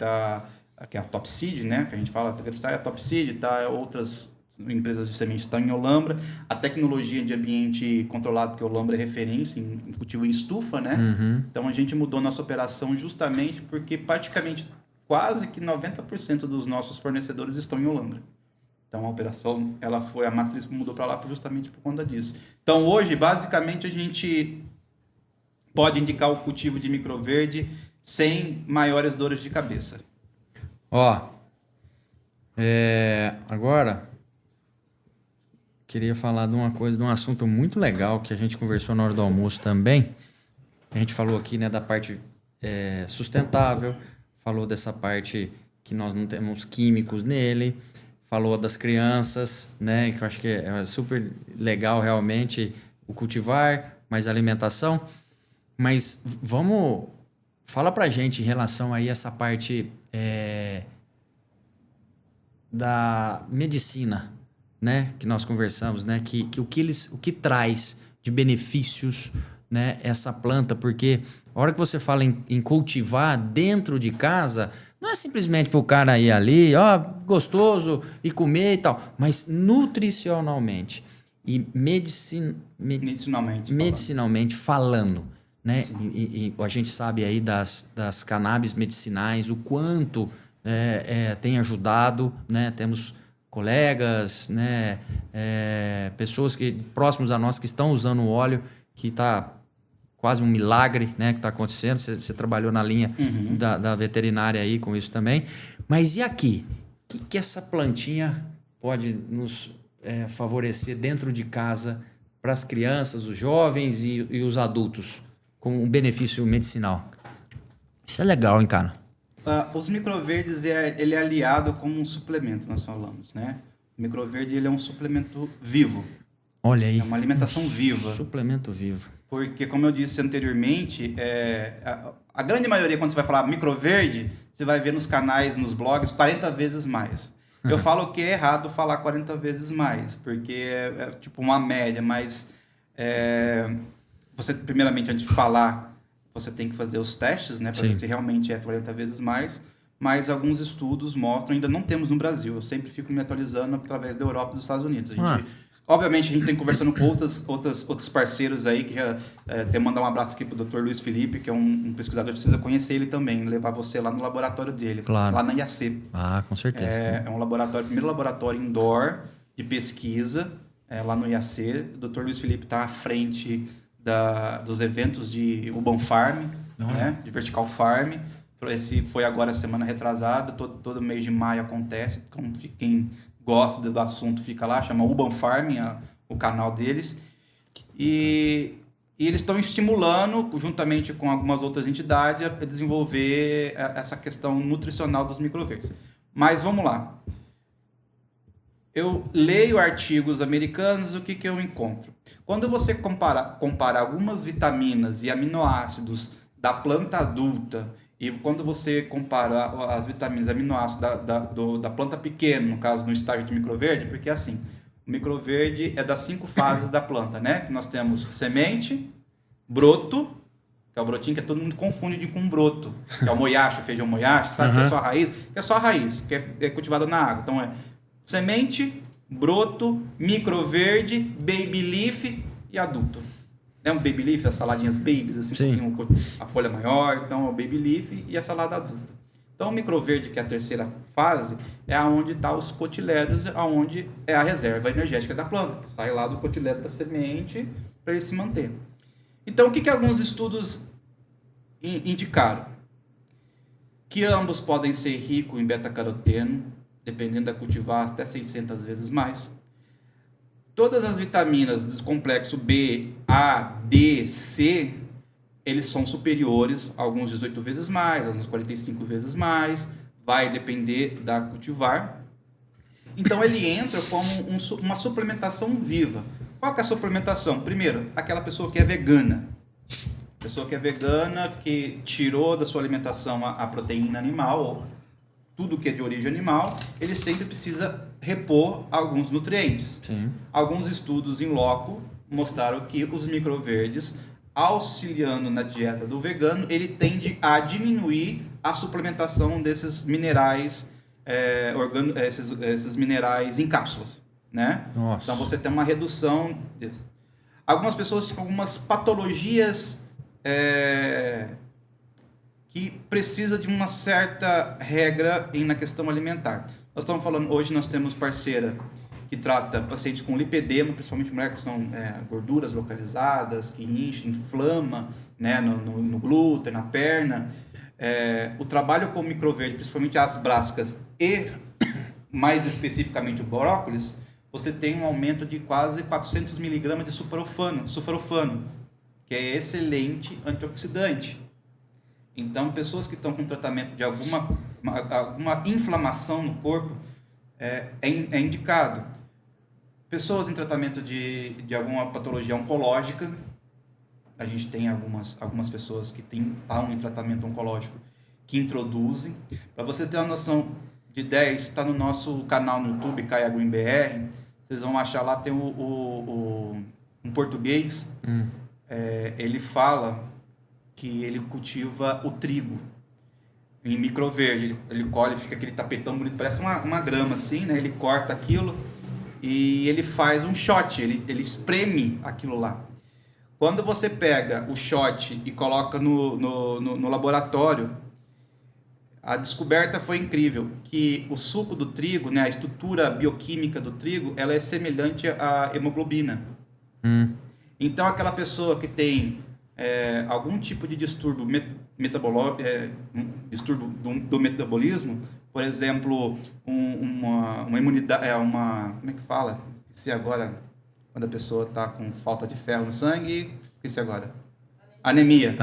que é a Top Seed, né? Que a gente fala, a AgriStar é a Top Seed, outras empresas de semente estão em Olambra. A tecnologia de ambiente controlado, porque Olambra é referência em cultivo em estufa, né? Então a gente mudou nossa operação justamente porque praticamente quase que 90% dos nossos fornecedores estão em Olambra. Então a operação, a matriz mudou para lá justamente por conta disso. Então hoje, basicamente, a gente pode indicar o cultivo de microverde sem maiores dores de cabeça. Agora queria falar de uma coisa, de um assunto muito legal que a gente conversou na hora do almoço também. A gente falou aqui, né, da parte sustentável, falou dessa parte que nós não temos químicos nele, falou das crianças, né, que eu acho que é super legal realmente o cultivar, mais alimentação. Mas fala pra gente em relação aí a essa parte da medicina, né, que nós conversamos, né, que o que traz de benefícios, né, essa planta, porque a hora que você fala em cultivar dentro de casa, Não é simplesmente pro cara ir ali, ó, gostoso e comer e tal, mas nutricionalmente e medicinalmente falando, né? E a gente sabe aí das cannabis medicinais, o quanto tem ajudado, né? Temos colegas, né? Pessoas próximos a nós que estão usando o óleo, que está quase um milagre, né, que está acontecendo. Você trabalhou na linha da veterinária aí com isso também. Mas e aqui? O que essa plantinha pode nos favorecer dentro de casa para as crianças, os jovens e os adultos, com um benefício medicinal? Isso é legal, hein, cara? Os microverdes, ele é aliado como um suplemento, nós falamos, né? O microverde, ele é um suplemento vivo. Olha aí. É uma alimentação viva. Suplemento vivo. Porque, como eu disse anteriormente, a grande maioria, quando você vai falar microverde, você vai ver nos canais, nos blogs, 40 vezes mais. Eu falo que é errado falar 40 vezes mais, porque é tipo uma média, mas você, primeiramente, antes de falar, você tem que fazer os testes, né, para ver se realmente é 40 vezes mais, mas alguns estudos mostram, ainda não temos no Brasil, eu sempre fico me atualizando através da Europa e dos Estados Unidos. Obviamente, a gente tem conversando com outros parceiros aí, que já tem mandar um abraço aqui pro Dr. Luiz Felipe, que é um pesquisador, precisa conhecer ele também, levar você lá no laboratório dele, lá na IAC. Ah, com certeza. É um laboratório, primeiro laboratório indoor de pesquisa, lá no IAC. O Dr. Luiz Felipe está à frente dos eventos de Urban Farm, né, de Vertical Farm. Esse foi agora a semana retrasada, todo mês de maio acontece, então quem gosta do assunto fica lá, chama Urban Farm, o canal deles. E eles estão estimulando, juntamente com algumas outras entidades, a desenvolver essa questão nutricional dos microverdes. Mas vamos lá. Eu leio artigos americanos, o que eu encontro? Quando você compara algumas vitaminas e aminoácidos da planta adulta, e quando você compara as vitaminas e aminoácidos da planta pequena, no caso, no estágio de microverde, porque assim, o microverde é das 5 fases da planta, né? Que nós temos semente, broto, que é o brotinho que todo mundo confunde com broto, que é o moyashi, feijão moyashi, sabe? Que é só a raiz, que é cultivada na água. Então é semente, broto, microverde, baby leaf e adulto. Um baby leaf, as saladinhas babies, assim, a folha maior, então é o baby leaf e a salada adulta. Então o microverde, que é a terceira fase, é onde está os cotilédonos, onde é a reserva energética da planta, que sai lá do cotilédon da semente para ele se manter. Então o que alguns estudos indicaram? Que ambos podem ser ricos em beta-caroteno, dependendo da cultivar, até 600 vezes mais. Todas as vitaminas do complexo B, A, D, C, eles são superiores, alguns 18 vezes mais, alguns 45 vezes mais, vai depender da cultivar. Então ele entra como uma suplementação viva. Qual que é a suplementação? Primeiro, aquela pessoa que é vegana. Pessoa que é vegana, que tirou da sua alimentação a proteína animal, tudo que é de origem animal, ele sempre precisa repor alguns nutrientes. Sim. Alguns estudos em loco mostraram que os microverdes, auxiliando na dieta do vegano, ele tende a diminuir a suplementação desses minerais, esses minerais em cápsulas, né? Nossa. Então você tem uma redução disso. Algumas pessoas têm algumas patologias que precisa de uma certa regra na questão alimentar. Nós estamos falando, hoje nós temos parceira que trata pacientes com lipedema, principalmente mulheres que são gorduras localizadas, que incha, inflama, né, no glúten, na perna. O trabalho com microverde, principalmente as brásicas e mais especificamente o brócolis, você tem um aumento de quase 400 mg de sulforafano, que é excelente antioxidante. Então, pessoas que estão com tratamento de alguma inflamação no corpo, é indicado. Pessoas em tratamento de alguma patologia oncológica, a gente tem algumas pessoas que estão em tratamento oncológico que introduzem. Para você ter uma noção de 10, está no nosso canal no YouTube, Caia Green BR, vocês vão achar lá, tem um português, ele fala que ele cultiva o trigo. em microverde. Ele colhe, fica aquele tapetão bonito, parece uma grama assim, né? Ele corta aquilo e ele faz um shot, ele espreme aquilo lá. Quando você pega o shot e coloca no laboratório, a descoberta foi incrível, que o suco do trigo, né, a estrutura bioquímica do trigo, ela é semelhante à hemoglobina. Então, aquela pessoa que tem algum tipo de distúrbio, distúrbio do metabolismo, por exemplo, uma imunidade, como é que fala? Esqueci agora, quando a pessoa está com falta de ferro no sangue, esqueci agora. Anemia.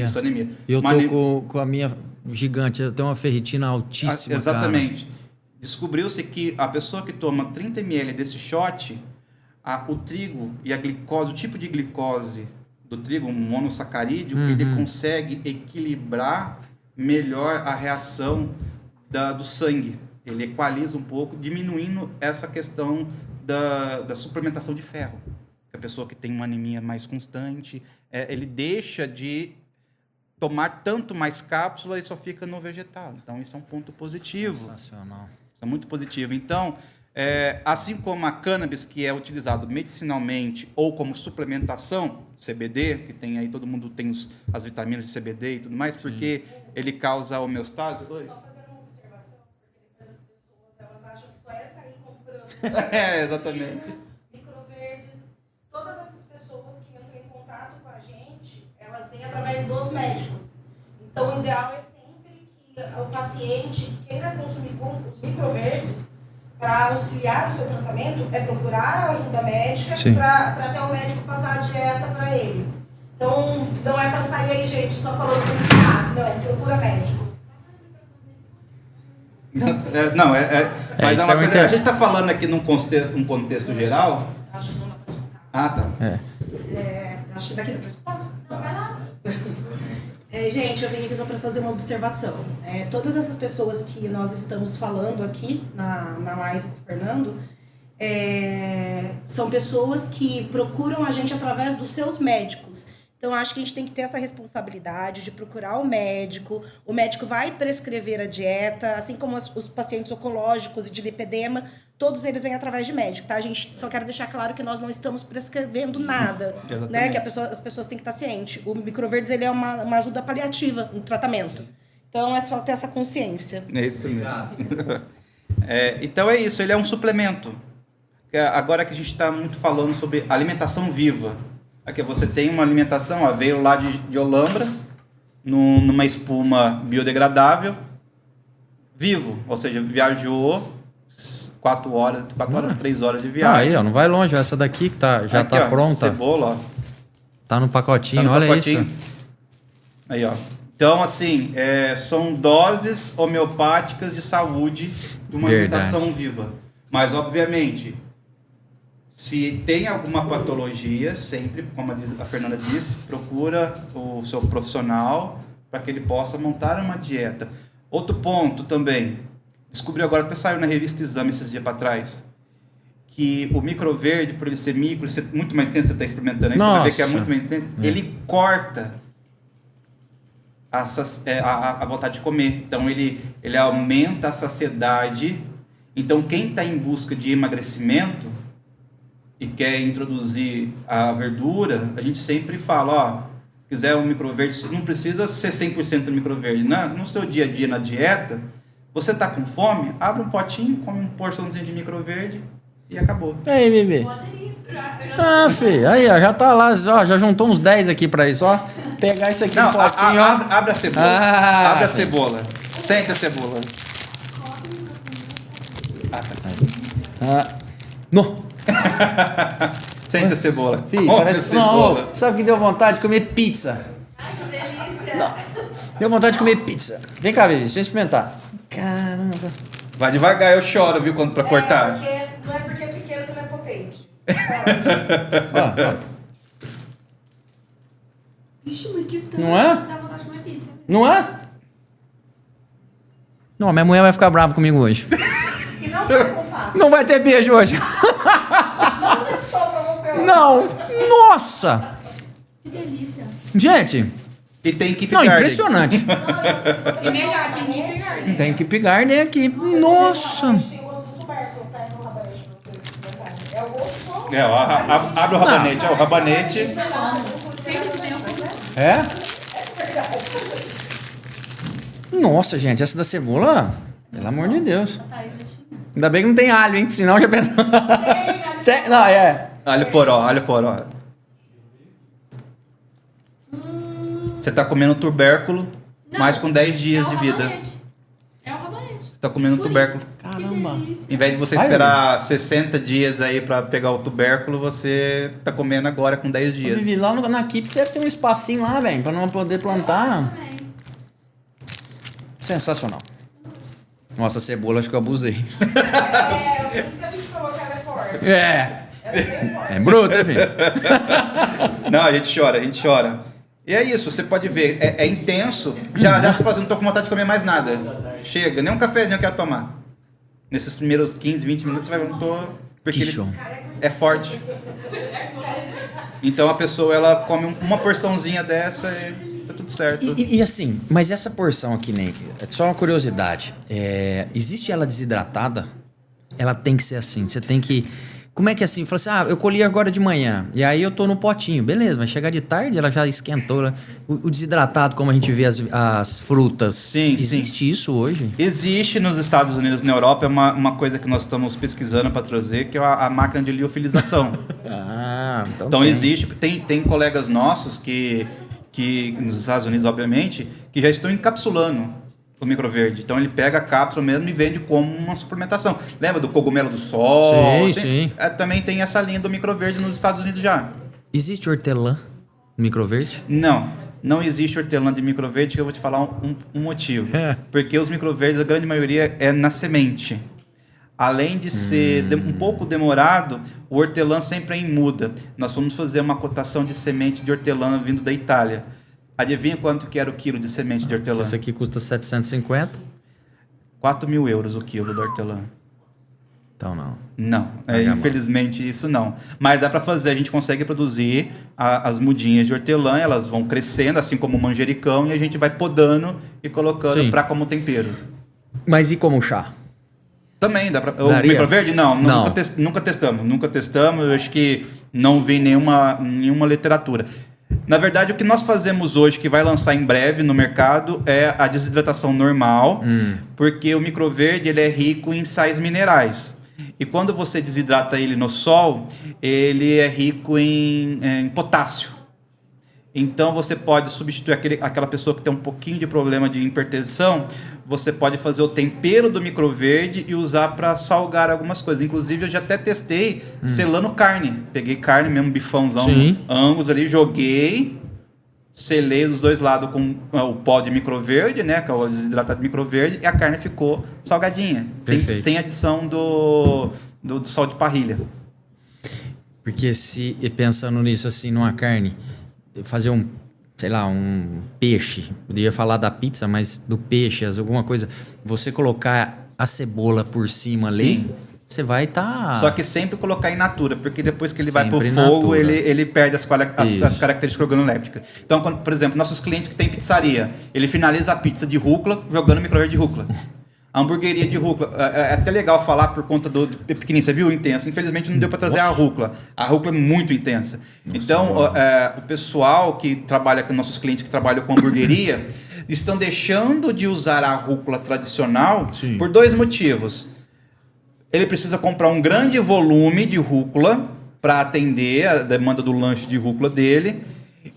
Isso, anemia. Eu tô com a minha gigante, eu tenho uma ferritina altíssima. Exatamente. Cara. Descobriu-se que a pessoa que toma 30 ml desse shot, o trigo e a glicose, o tipo de glicose do trigo, um monossacarídeo, ele consegue equilibrar melhor a reação do sangue. Ele equaliza um pouco, diminuindo essa questão da suplementação de ferro. A pessoa que tem uma anemia mais constante, ele deixa de tomar tanto mais cápsula e só fica no vegetal. Então, isso é um ponto positivo. Sensacional. Isso é muito positivo. Então, assim como a cannabis, que é utilizado medicinalmente ou como suplementação, CBD, que tem aí, todo mundo tem as vitaminas de CBD e tudo mais, porque ele causa homeostase. Oi? Só fazendo uma observação, porque depois as pessoas elas acham que só é sair comprando. Exatamente. Microverdes, todas essas pessoas que entram em contato com a gente, elas vêm através dos médicos. Então, o ideal é sempre que o paciente que queira consumir os microverdes, para auxiliar o seu tratamento, é procurar a ajuda médica para até o médico passar a dieta para ele. Então, não é para sair aí, gente, só falando não, procura médico. Mas é uma coisa, a gente está falando aqui num contexto geral. Acho que não dá para escutar. Ah, tá. Acho que daqui dá para escutar. Não, vai lá. Gente, eu vim aqui só para fazer uma observação. Todas essas pessoas que nós estamos falando aqui na live com o Fernando, são pessoas que procuram a gente através dos seus médicos. Então, acho que a gente tem que ter essa responsabilidade de procurar o médico vai prescrever a dieta, assim como os pacientes oncológicos e de lipedema, todos eles vêm através de médico, tá? A gente só quer deixar claro que nós não estamos prescrevendo nada, né? Que as pessoas têm que estar cientes. O Microverdes, ele é uma ajuda paliativa no tratamento. Então, é só ter essa consciência. É isso mesmo. Então, é isso. Ele é um suplemento. Agora que a gente está muito falando sobre alimentação viva. Aqui você tem uma alimentação, veio lá de Olambra, numa espuma biodegradável, vivo, ou seja, viajou 3 horas de viagem. Aí, não vai longe, essa daqui que já está pronta. Cebola, ó. Tá no pacotinho, olha isso. Aí, ó. Então, assim, são doses homeopáticas de saúde de uma alimentação viva. Mas, obviamente, se tem alguma patologia, sempre, como a Fernanda disse, procura o seu profissional para que ele possa montar uma dieta. Outro ponto também, descobri agora, até saiu na revista Exame esses dias para trás, que o microverde, por ele ser micro, ser muito mais intenso, você está experimentando aí, você vai ver que é muito mais intenso, ele corta a vontade de comer. Então, ele aumenta a saciedade. Então, quem está em busca de emagrecimento e quer introduzir a verdura, a gente sempre fala, quiser um microverde, não precisa ser 100% microverde. No seu dia a dia, na dieta, você está com fome, abre um potinho, come uma porçãozinha de microverde e acabou. Aí, bebê. Filho, aí, ó, já tá lá, ó, já juntou uns 10 aqui pra isso, ó. Pegar isso aqui no potinho, ó. Abre a cebola. Abre a cebola. Sente a cebola. Não. Sente a cebola. Filho, parece cebola. Não, sabe que deu vontade de comer pizza? Ai, que delícia. Não. Deu vontade de comer pizza. Vem cá, bebê, deixa eu experimentar. Caramba. Vai devagar, eu choro, viu, quando pra cortar. Não é porque é pequeno que não é potente. Ó. Vixe, mas que tanto. Não é? Dá vontade de comer pizza. Não é? Não, minha mulher vai ficar brava comigo hoje. E não sabe como faço. Não vai ter beijo hoje. Não sextou pra você hoje. Não. Nossa. Que delícia. Gente, E tem Keep Não, Garden. impressionante. E melhor, tem Keep Garden. Tem Keep Garden aqui. Nossa! Tem gosto do tubercle, pega o rabanete pra vocês experimentarem. É o gosto bom. Abre o rabanete. O rabanete... Sempre que tem um É? Nossa, gente, essa da cebola, pelo amor de Deus. Ainda bem que não tem alho, hein? Senão já pensou. Tem, não, é. Alho poró. Você tá comendo tubérculo, mais com 10 dias de vida. É o rabanete. Você tá comendo tubérculo. Caramba. Em vez de você Ai, esperar 60 dias aí pra pegar o tubérculo, você tá comendo agora com 10 Eu dias. vivi lá na Keep, deve ter um espacinho lá, velho, pra não poder plantar. Também. Sensacional. Nossa, a cebola acho que eu abusei. É, por isso que a gente falou que ela é forte. É. Ela é bem forte. É bruto, né, filho? Não, a gente chora. E é isso, você pode ver, é intenso. Já se faz, não tô com vontade de comer mais nada. Chega, nem um cafezinho eu quero tomar. Nesses primeiros 15, 20 minutos você vai, não tô... Porque Que ele show. é forte. Então a pessoa, ela come uma porçãozinha dessa e tá tudo certo. E assim, mas essa porção aqui, Ney, é só uma curiosidade. Existe ela desidratada? Ela tem que ser assim. Você tem que. Como é que é assim? Fala assim, eu colhi agora de manhã. E aí eu tô no potinho. Beleza, mas chegar de tarde ela já esquentou. Né? O desidratado, como a gente vê as frutas. Sim, Existe isso hoje? Existe nos Estados Unidos, na Europa, é uma coisa que nós estamos pesquisando para trazer, que é a máquina de liofilização. Então tem. existe, tem colegas nossos que nos Estados Unidos, obviamente, que já estão encapsulando o microverde. Então ele pega a cápsula mesmo e vende como uma suplementação. Lembra do cogumelo do sol? Sim. Também tem essa linha do microverde nos Estados Unidos já. Existe hortelã no microverde? Não existe hortelã de microverde, que eu vou te falar um motivo. Porque os microverdes, a grande maioria é na semente. Além de ser um pouco demorado, o hortelã sempre é em muda. Nós fomos fazer uma cotação de semente de hortelã vindo da Itália. Adivinha quanto que era o quilo de semente de hortelã? Isso aqui custa 750? 4.000 euros o quilo da hortelã. Então não. Não, infelizmente isso não. Mas dá para fazer, a gente consegue produzir as mudinhas de hortelã, elas vão crescendo, assim como o manjericão, e a gente vai podando e colocando para como tempero. Mas e como chá? Também dá para. O Daria? microverde? Não. Nunca testamos. Eu acho que não vi nenhuma literatura. Na verdade, o que nós fazemos hoje, que vai lançar em breve no mercado, é a desidratação normal, porque o microverde ele é rico em sais minerais. E quando você desidrata ele no sol, ele é rico em potássio. Então você pode substituir aquela pessoa que tem um pouquinho de problema de hipertensão, você pode fazer o tempero do microverde e usar para salgar algumas coisas. Inclusive eu já até testei selando carne. Peguei carne mesmo, bifãozão, Angus ali, joguei, selei dos dois lados com o pó de microverde, né, que é o desidratado de microverde, e a carne ficou salgadinha, sem adição do sal de parrilha. Porque pensando nisso assim, numa carne, fazer um peixe, poderia falar da pizza, mas do peixe, alguma coisa, você colocar a cebola por cima ali, você vai estar... Só que sempre colocar in natura, porque depois que ele vai Sempre pro fogo, natura. ele perde as características organolépticas. Então, por exemplo, nossos clientes que têm pizzaria, ele finaliza a pizza de rúcula jogando micro-ondas de rúcula. A hamburgueria de rúcula, é até legal falar por conta do pequenininho, você viu? Intenso. Infelizmente não deu para trazer a rúcula. A rúcula é muito intensa. Então, o pessoal que trabalha com nossos clientes que trabalham com hamburgueria estão deixando de usar a rúcula tradicional por dois motivos. Ele precisa comprar um grande volume de rúcula para atender a demanda do lanche de rúcula dele,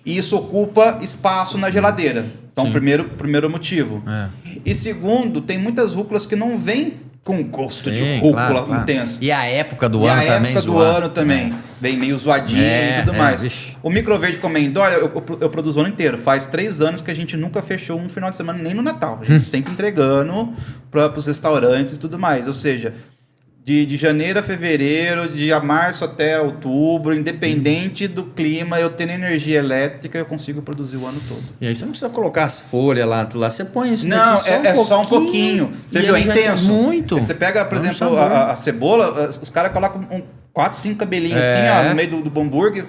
e isso ocupa espaço na geladeira. Então, primeiro motivo. E segundo, tem muitas rúculas que não vêm com gosto de rúcula intenso. E a época do ano também. E a época do ano também. Vem meio zoadinho e tudo mais. Vixe. O microverde comendo, olha, eu produzo o ano inteiro. Faz 3 anos que a gente nunca fechou um final de semana, nem no Natal. A gente sempre entregando para os restaurantes e tudo mais. Ou seja, de janeiro a fevereiro, de março até outubro, independente do clima, eu tendo energia elétrica, eu consigo produzir o ano todo. E aí você não precisa colocar as folhas lá, você põe isso. Não, só um pouquinho. Você viu, é intenso. Muito. Você pega, por exemplo, a cebola, os caras colocam 4, 5 cabelinhos assim, ó, no meio do hambúrguer.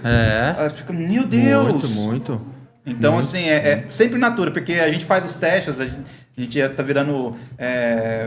Fica, meu Deus! Muito. Então, assim, é sempre natura, porque a gente faz os testes, a gente já tá virando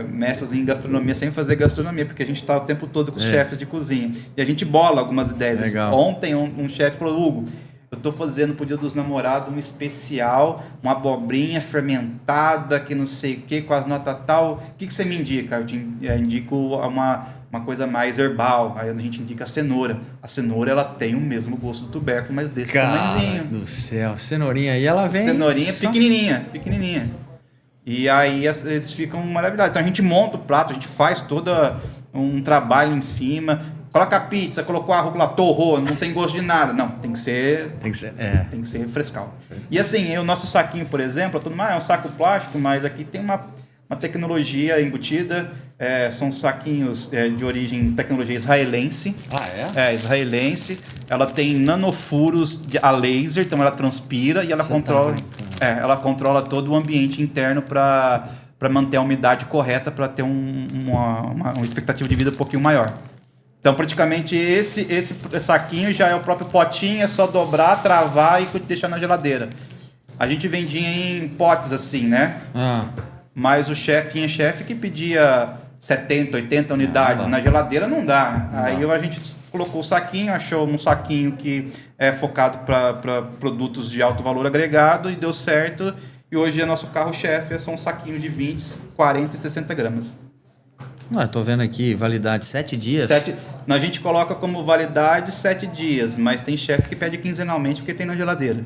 mestres em gastronomia sem fazer gastronomia, porque a gente tá o tempo todo com os chefes de cozinha. E a gente bola algumas ideias. Legal. Ontem um chefe falou, Hugo, eu tô fazendo pro Dia dos Namorados um especial, uma abobrinha fermentada, que não sei o que, com as notas tal. O que você me indica? Eu te indico uma coisa mais herbal. Aí a gente indica a cenoura. A cenoura, ela tem o mesmo gosto do tubérculo, mas desse tamanhozinho. do céu, cenourinha aí, ela vem... Cenourinha só- pequenininha. E aí eles ficam maravilhados. Então a gente monta o prato, a gente faz todo um trabalho em cima. Coloca a pizza, colocou a rúcula, torrou, não tem gosto de nada. Não, tem que ser frescal. E assim, o nosso saquinho, por exemplo, todo mundo, é um saco plástico, mas aqui tem uma tecnologia embutida. São saquinhos de origem, tecnologia israelense. Ah, é? Israelense. Ela tem nanofuros a laser, então ela transpira e ela ela controla todo o ambiente interno para manter a umidade correta, para ter uma expectativa de vida um pouquinho maior. Então, praticamente, esse saquinho já é o próprio potinho, é só dobrar, travar e deixar na geladeira. A gente vendia em potes assim, né? Mas tinha chefe que pedia 70, 80 unidades na geladeira, não dá. Aí a gente colocou o saquinho, achou um saquinho que é focado para produtos de alto valor agregado e deu certo. E hoje nosso carro-chefe são saquinhos de 20, 40 e 60 gramas. Tô vendo aqui, validade 7 dias. A gente coloca como validade 7 dias, mas tem chefe que pede quinzenalmente porque tem na geladeira.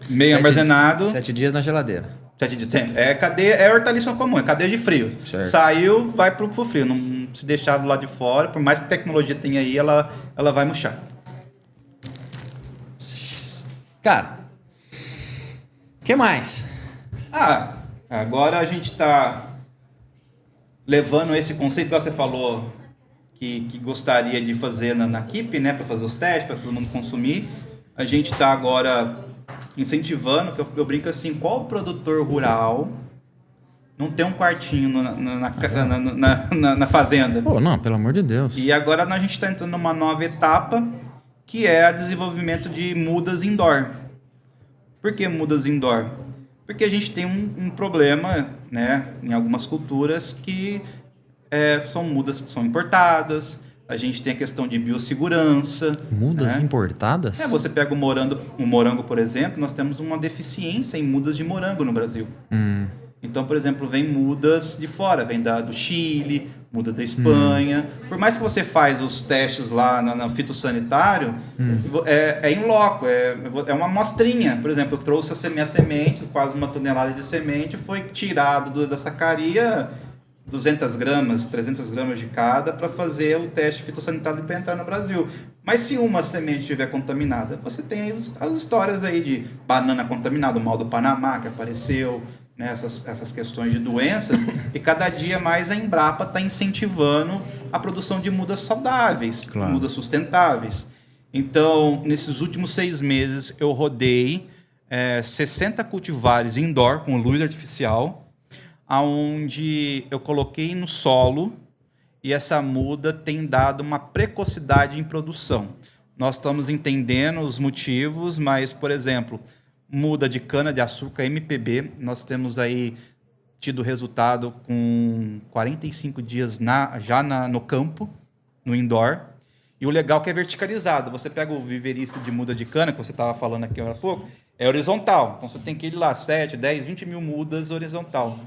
Meio armazenado. 7 dias na geladeira. 7 dias. É hortaliça comum, é cadeia de frio. Certo. Saiu, vai pro frio. Não se deixar do lado de fora, por mais que tecnologia tenha aí, ela vai murchar. Cara, o que mais? Agora a gente tá levando esse conceito que você falou que gostaria de fazer na Keep, né, para fazer os testes, para todo mundo consumir. A gente está agora incentivando, que eu brinco assim, qual produtor rural não tem um quartinho na fazenda? Pô, não, pelo amor de Deus. E agora a gente está entrando numa nova etapa, que é o desenvolvimento de mudas indoor. Por que mudas indoor? Porque a gente tem um problema, né, em algumas culturas que são mudas que são importadas. A gente tem a questão de biossegurança. Mudas importadas? Você pega o morango, por exemplo, nós temos uma deficiência em mudas de morango no Brasil. Então, por exemplo, vem mudas de fora, vem do Chile, muda da Espanha. Por mais que você faz os testes lá no fitossanitário, é in loco, é uma amostrinha. Por exemplo, eu trouxe as minhas sementes, quase 1 tonelada de semente, foi tirado da sacaria 200 gramas, 300 gramas de cada para fazer o teste fitossanitário para entrar no Brasil. Mas se uma semente estiver contaminada, você tem as histórias aí de banana contaminada, o mal do Panamá que apareceu, né, essas questões de doença, e cada dia mais a Embrapa está incentivando a produção de mudas saudáveis, claro, mudas sustentáveis. Então, nesses últimos 6 meses, eu rodei 60 cultivares indoor com luz artificial, onde eu coloquei no solo e essa muda tem dado uma precocidade em produção. Nós estamos entendendo os motivos, mas, por exemplo, muda de cana-de-açúcar MPB, nós temos aí tido resultado com 45 dias no campo, no indoor. E o legal é que é verticalizado. Você pega o viverista de muda de cana, que você estava falando aqui há pouco, é horizontal. Então você tem que ir lá 7, 10, 20 mil mudas horizontal.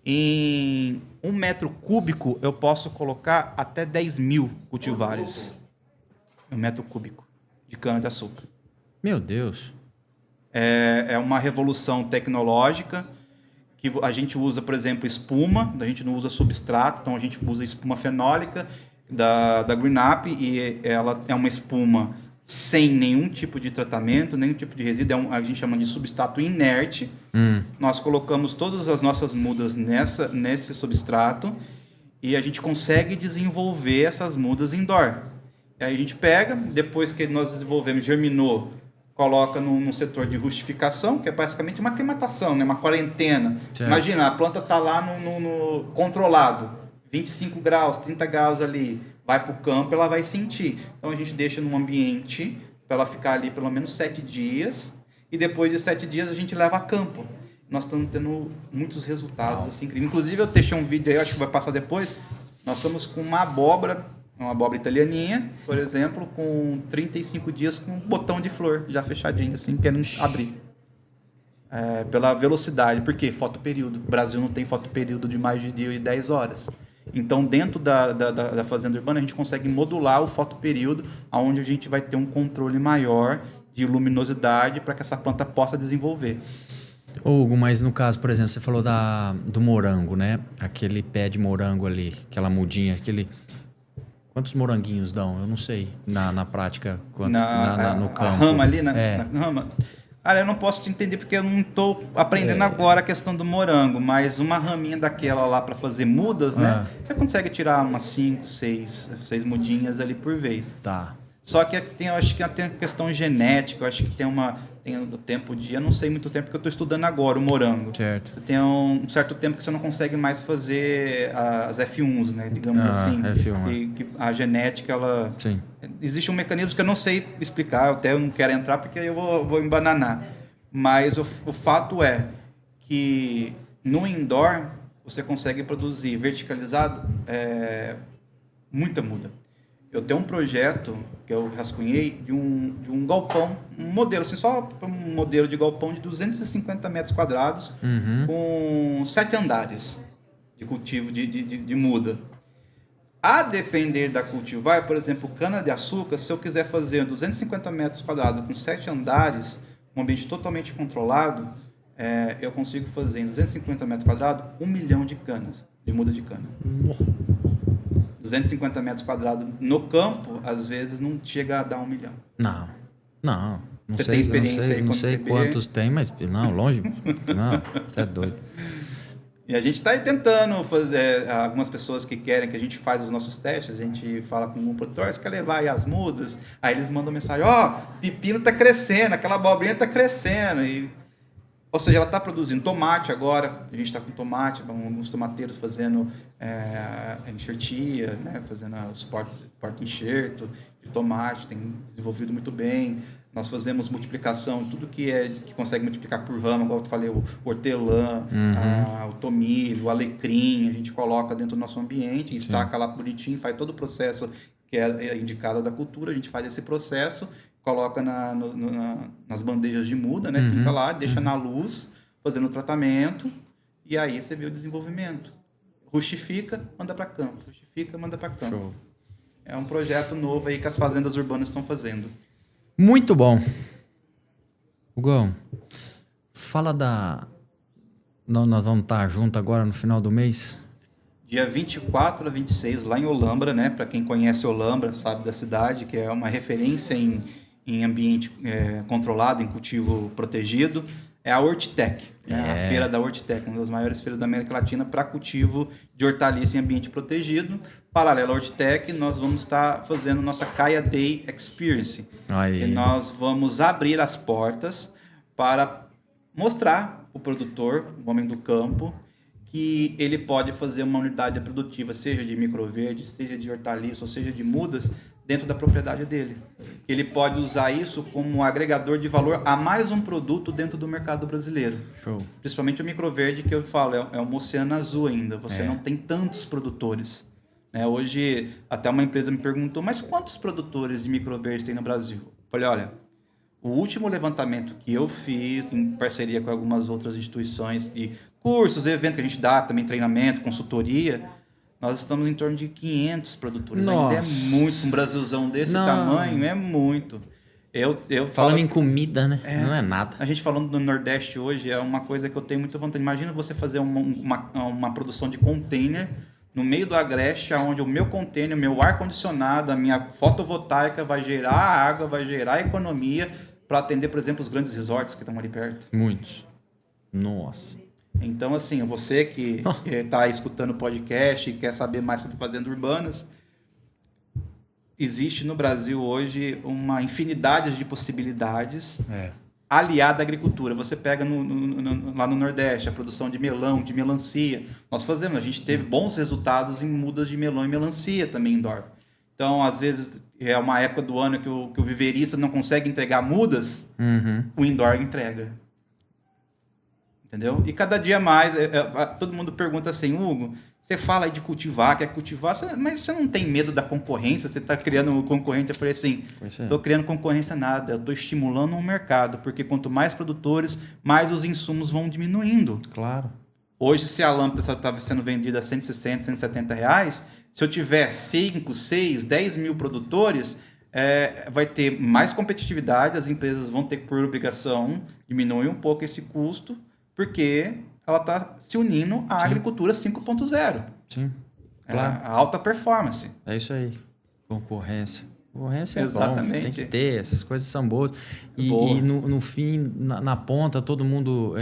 Em 1 metro cúbico, eu posso colocar até 10 mil cultivares. 1 metro cúbico de cana-de-açúcar. Meu Deus. É uma revolução tecnológica que a gente usa, por exemplo, espuma, a gente não usa substrato, então a gente usa espuma fenólica da GreenUp e ela é uma espuma sem nenhum tipo de tratamento, nenhum tipo de resíduo, a gente chama de substrato inerte. Nós colocamos todas as nossas mudas nesse substrato e a gente consegue desenvolver essas mudas indoor. E aí a gente pega, depois que nós desenvolvemos, germinou, coloca num setor de rustificação, que é basicamente uma aclimatação, né? Uma quarentena. Certo. Imagina, a planta está lá no controlado, 25 graus, 30 graus ali, vai para o campo, ela vai sentir. Então a gente deixa num ambiente para ela ficar ali pelo menos 7 dias, e depois de 7 dias a gente leva a campo. Nós estamos tendo muitos resultados assim, incríveis. Inclusive, eu deixei um vídeo aí, acho que vai passar depois. Nós estamos com uma abóbora italianinha, por exemplo, com 35 dias com um botão de flor já fechadinho, assim, querendo abrir. Pela velocidade. Por quê? Fotoperíodo. O Brasil não tem fotoperíodo de mais de 10 horas. Então, dentro da fazenda urbana, a gente consegue modular o fotoperíodo, onde a gente vai ter um controle maior de luminosidade para que essa planta possa desenvolver. Hugo, mas no caso, por exemplo, você falou do morango, né? Aquele pé de morango ali, aquela mudinha, Quantos moranguinhos dão? Eu não sei, na prática, no campo. A rama ali, na rama... Cara, eu não posso te entender porque eu não estou aprendendo agora a questão do morango, mas uma raminha daquela lá para fazer mudas, né? Você consegue tirar umas 5, 6 mudinhas ali por vez. Tá. Só que eu acho que tem a questão genética, eu acho que tem o tempo de... Eu não sei muito tempo, porque eu estou estudando agora o morango. Certo. Você tem um certo tempo que você não consegue mais fazer as F1s, né? Digamos assim. F1. Que a genética, ela... Sim. Existe um mecanismo que eu não sei explicar, até eu não quero entrar, porque eu vou embananar. Mas o fato é que no indoor, você consegue produzir verticalizado muita muda. Eu tenho um projeto que eu rascunhei de um galpão, um modelo, assim, só um modelo de galpão de 250 metros quadrados, com 7 andares de cultivo de muda. A depender da cultivar, por exemplo, cana-de-açúcar, se eu quiser fazer 250 metros quadrados com 7 andares, um ambiente totalmente controlado, eu consigo fazer em 250 metros quadrados 1 milhão de canas, de muda de cana. 250 metros quadrados no campo, às vezes não chega a dar 1 milhão. Não. Você tem experiência aí com não sei quantos tem, mas não, longe. Não, você é doido. E a gente está aí tentando fazer, algumas pessoas que querem que a gente faz os nossos testes, a gente fala com um produtor, você quer levar aí as mudas? Aí eles mandam mensagem, pepino está crescendo, aquela abobrinha está crescendo. Ou seja, ela está produzindo tomate agora, a gente está com tomate, alguns tomateiros fazendo enxertia, né? Fazendo os porta-enxerto de tomate, tem desenvolvido muito bem. Nós fazemos multiplicação, tudo que consegue multiplicar por rama, igual eu falei, o hortelã, o tomilho, o alecrim, a gente coloca dentro do nosso ambiente, estaca lá bonitinho, faz todo o processo que é indicado da cultura, a gente faz esse processo, coloca nas bandejas de muda, né? Fica lá, deixa na luz, fazendo o tratamento, e aí você vê o desenvolvimento. Rustifica, manda para campo. Rustifica, manda para campo. Show. É um projeto novo aí que as fazendas urbanas estão fazendo. Muito bom. Hugão, fala nós vamos estar juntos agora no final do mês? Dia 24 a 26, lá em Olambra, né? Para quem conhece Olambra, sabe da cidade, que é uma referência em ambiente controlado, em cultivo protegido. É a Hortitec, né? A feira da Hortitec, uma das maiores feiras da América Latina para cultivo de hortaliça em ambiente protegido. Paralelo à Hortitec, nós vamos estar fazendo nossa Caia Day Experience. Aí. E nós vamos abrir as portas para mostrar o produtor, o homem do campo, que ele pode fazer uma unidade produtiva, seja de microverde, seja de hortaliça, ou seja de mudas, dentro da propriedade dele. Ele pode usar isso como agregador de valor a mais um produto dentro do mercado brasileiro. Show. Principalmente o microverde, que eu falo, é um oceano azul ainda. Você não tem tantos produtores. Hoje, até uma empresa me perguntou, mas quantos produtores de microverde tem no Brasil? Eu falei, olha, o último levantamento que eu fiz, em parceria com algumas outras instituições de cursos, eventos que a gente dá, também treinamento, consultoria, nós estamos em torno de 500 produtores. Nossa. Ainda é muito. Um Brasilzão desse tamanho é muito. Falando em comida, né? Não é nada. A gente falando do Nordeste hoje é uma coisa que eu tenho muita vontade. Imagina você fazer uma produção de container no meio do Agreste, onde o meu container, meu ar-condicionado, a minha fotovoltaica vai gerar água, vai gerar economia para atender, por exemplo, os grandes resorts que estão ali perto. Muitos. Nossa. Então, assim, você que está escutando o podcast e quer saber mais sobre fazendas urbanas, existe no Brasil hoje uma infinidade de possibilidades aliada à agricultura. Você pega lá no Nordeste a produção de melão, de melancia. A gente teve bons resultados em mudas de melão e melancia também indoor. Então, às vezes, é uma época do ano que o viverista não consegue entregar mudas, o indoor entrega. Entendeu? E cada dia mais, todo mundo pergunta assim, Hugo, você fala aí de cultivar, quer cultivar, mas você não tem medo da concorrência? Você está criando concorrente? Eu falei assim, estou criando concorrência nada, eu estou estimulando um mercado, porque quanto mais produtores, mais os insumos vão diminuindo. Claro. Hoje, se a lâmpada estava sendo vendida a 160, 170 reais, se eu tiver 5, 6, 10 mil produtores, vai ter mais competitividade, as empresas vão ter que, por obrigação, diminuir um pouco esse custo, porque ela está se unindo à agricultura 5.0. Sim, claro. A alta performance. É isso aí. Concorrência. Concorrência Exatamente. É bom, tem que ter, essas coisas são boas. E Boa. e no fim, na ponta, todo mundo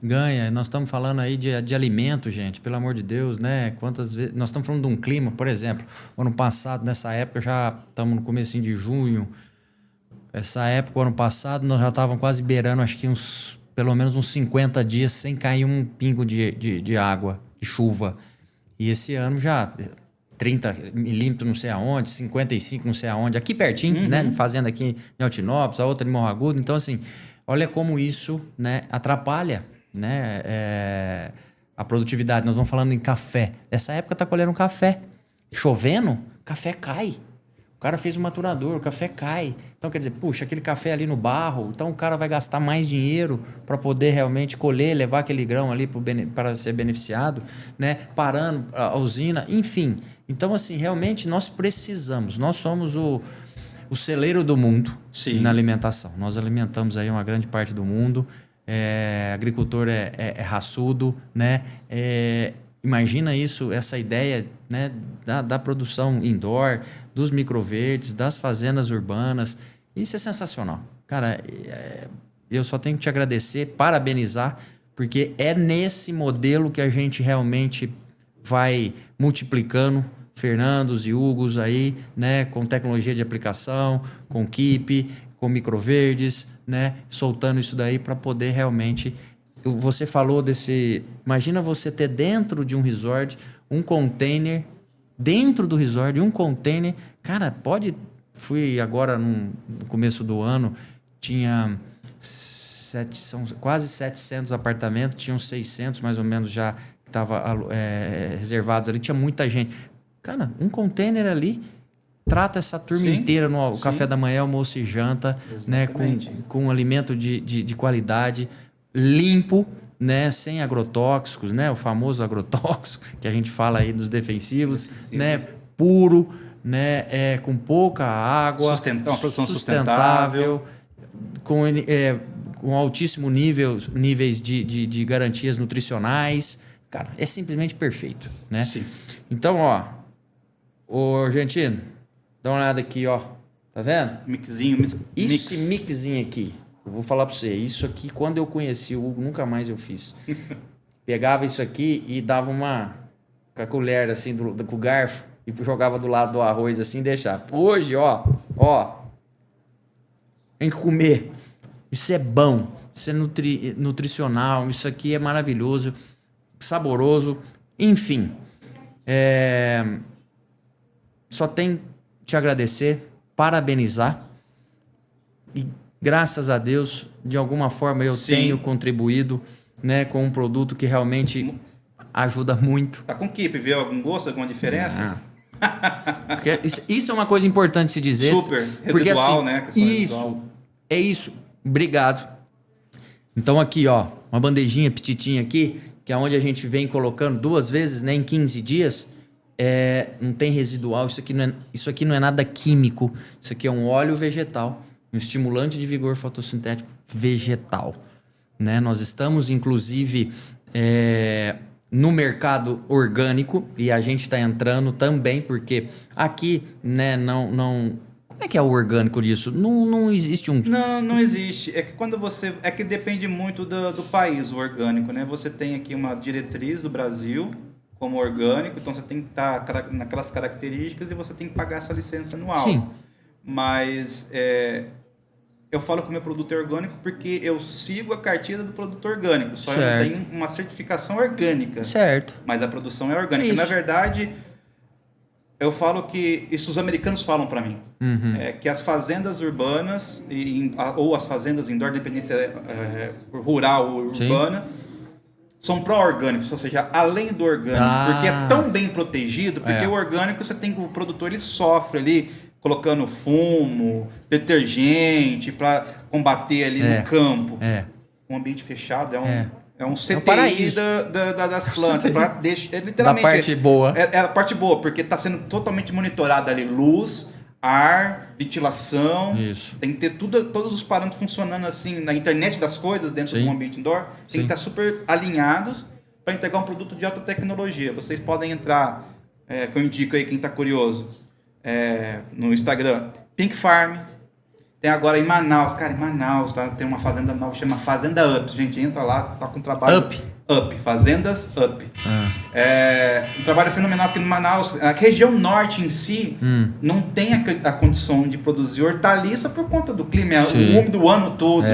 ganha. Nós estamos falando aí de alimento, gente, pelo amor de Deus, né? Quantas vezes... Nós estamos falando de um clima, por exemplo, ano passado, nessa época, já estamos no comecinho de junho, essa época, ano passado, nós já estávamos quase beirando, acho que pelo menos uns 50 dias sem cair um pingo de água, de chuva. E esse ano já 30 milímetros não sei aonde, 55 não sei aonde, aqui pertinho, né? Fazenda aqui em Altinópolis, a outra em Morro Agudo. Então, assim, olha como isso, né, atrapalha, né, a produtividade. Nós vamos falando em café. Nessa época tá colhendo café. Chovendo, café cai. O cara fez um maturador, o café cai. Então, quer dizer, puxa, aquele café ali no barro, então o cara vai gastar mais dinheiro para poder realmente colher, levar aquele grão ali para ser beneficiado, né? Parando a usina, enfim. Então, assim, realmente nós precisamos, nós somos o celeiro do mundo. Sim. Na alimentação. Nós alimentamos aí uma grande parte do mundo. Agricultor é raçudo, né? Imagina isso, essa ideia, né, da produção indoor, dos microverdes, das fazendas urbanas. Isso é sensacional. Cara, eu só tenho que te agradecer, parabenizar, porque é nesse modelo que a gente realmente vai multiplicando Fernandos e Hugos aí, né, com tecnologia de aplicação, com Keep, com microverdes, né, soltando isso daí para poder realmente... Você falou desse... Imagina você ter dentro de um resort um container, dentro do resort, um container... Cara, fui agora no começo do ano, tinha quase 700 apartamentos, tinham 600 mais ou menos já que estavam reservados ali, tinha muita gente. Cara, um container ali trata essa turma inteira no café da manhã, almoço e janta, né, com alimento de qualidade, limpo, né, sem agrotóxicos, né, o famoso agrotóxico que a gente fala aí dos defensivos, né, puro, né, com pouca água, uma produção sustentável, com altíssimo níveis de garantias nutricionais. Cara, é simplesmente perfeito, né? Sim. Então, ô argentino, dá uma olhada aqui, ó, tá vendo? Esse mixzinho aqui. Eu vou falar para você, isso aqui, quando eu conheci o Hugo, nunca mais eu fiz. Pegava isso aqui e dava com a colher, assim, com o garfo, e jogava do lado do arroz, assim, e deixava. Hoje, ó, tem que comer. Isso é bom, isso é nutricional, isso aqui é maravilhoso, saboroso, enfim. Só tenho te agradecer, parabenizar e graças a Deus, de alguma forma eu tenho contribuído, né, com um produto que realmente ajuda muito. Tá com Keep, viu? Algum gosto, alguma diferença? Isso é uma coisa importante se dizer. Super, residual, porque, assim, né? É isso. Obrigado. Então aqui, ó, uma bandejinha petitinha aqui, que é onde a gente vem colocando 2 vezes, né, em 15 dias. Não tem residual, isso aqui não é nada químico. Isso aqui é um óleo vegetal. Um estimulante de vigor fotossintético vegetal, né? Nós estamos, inclusive, no mercado orgânico e a gente está entrando também, porque aqui, né, não... Como é que é o orgânico disso? Não existe um... Não existe. É que quando é que depende muito do país, o orgânico, né? Você tem aqui uma diretriz do Brasil como orgânico, então você tem que estar naquelas características e você tem que pagar essa licença anual. Sim. Mas eu falo que o meu produto é orgânico porque eu sigo a cartilha do produto orgânico. Só eu não tenho uma certificação orgânica. Certo. Mas a produção é orgânica. Isso. Na verdade, Eu falo que isso os americanos falam para mim, que as fazendas urbanas ou as fazendas indoor, dependência rural ou urbana, são pró-orgânicos, ou seja, além do orgânico, porque é tão bem protegido, porque o orgânico você tem que o produtor ele sofre ali colocando fumo, detergente para combater ali no campo. Um ambiente fechado é um CTI das plantas. Literalmente, da parte boa. É a parte boa, porque está sendo totalmente monitorada ali. Luz, ar, ventilação. Isso. Tem que ter todos os parâmetros funcionando assim na internet das coisas dentro do ambiente indoor. Tem que estar super alinhados para entregar um produto de alta tecnologia. Vocês podem entrar, que eu indico aí quem está curioso, no Instagram, Pink Farm. Tem agora em Manaus, cara, tem uma fazenda nova, chama Fazenda Up. Gente, entra lá, tá com trabalho... Up, Fazendas Up. Um trabalho fenomenal, porque no Manaus, a região norte em si, não tem a condição de produzir hortaliça por conta do clima, o úmido o ano todo,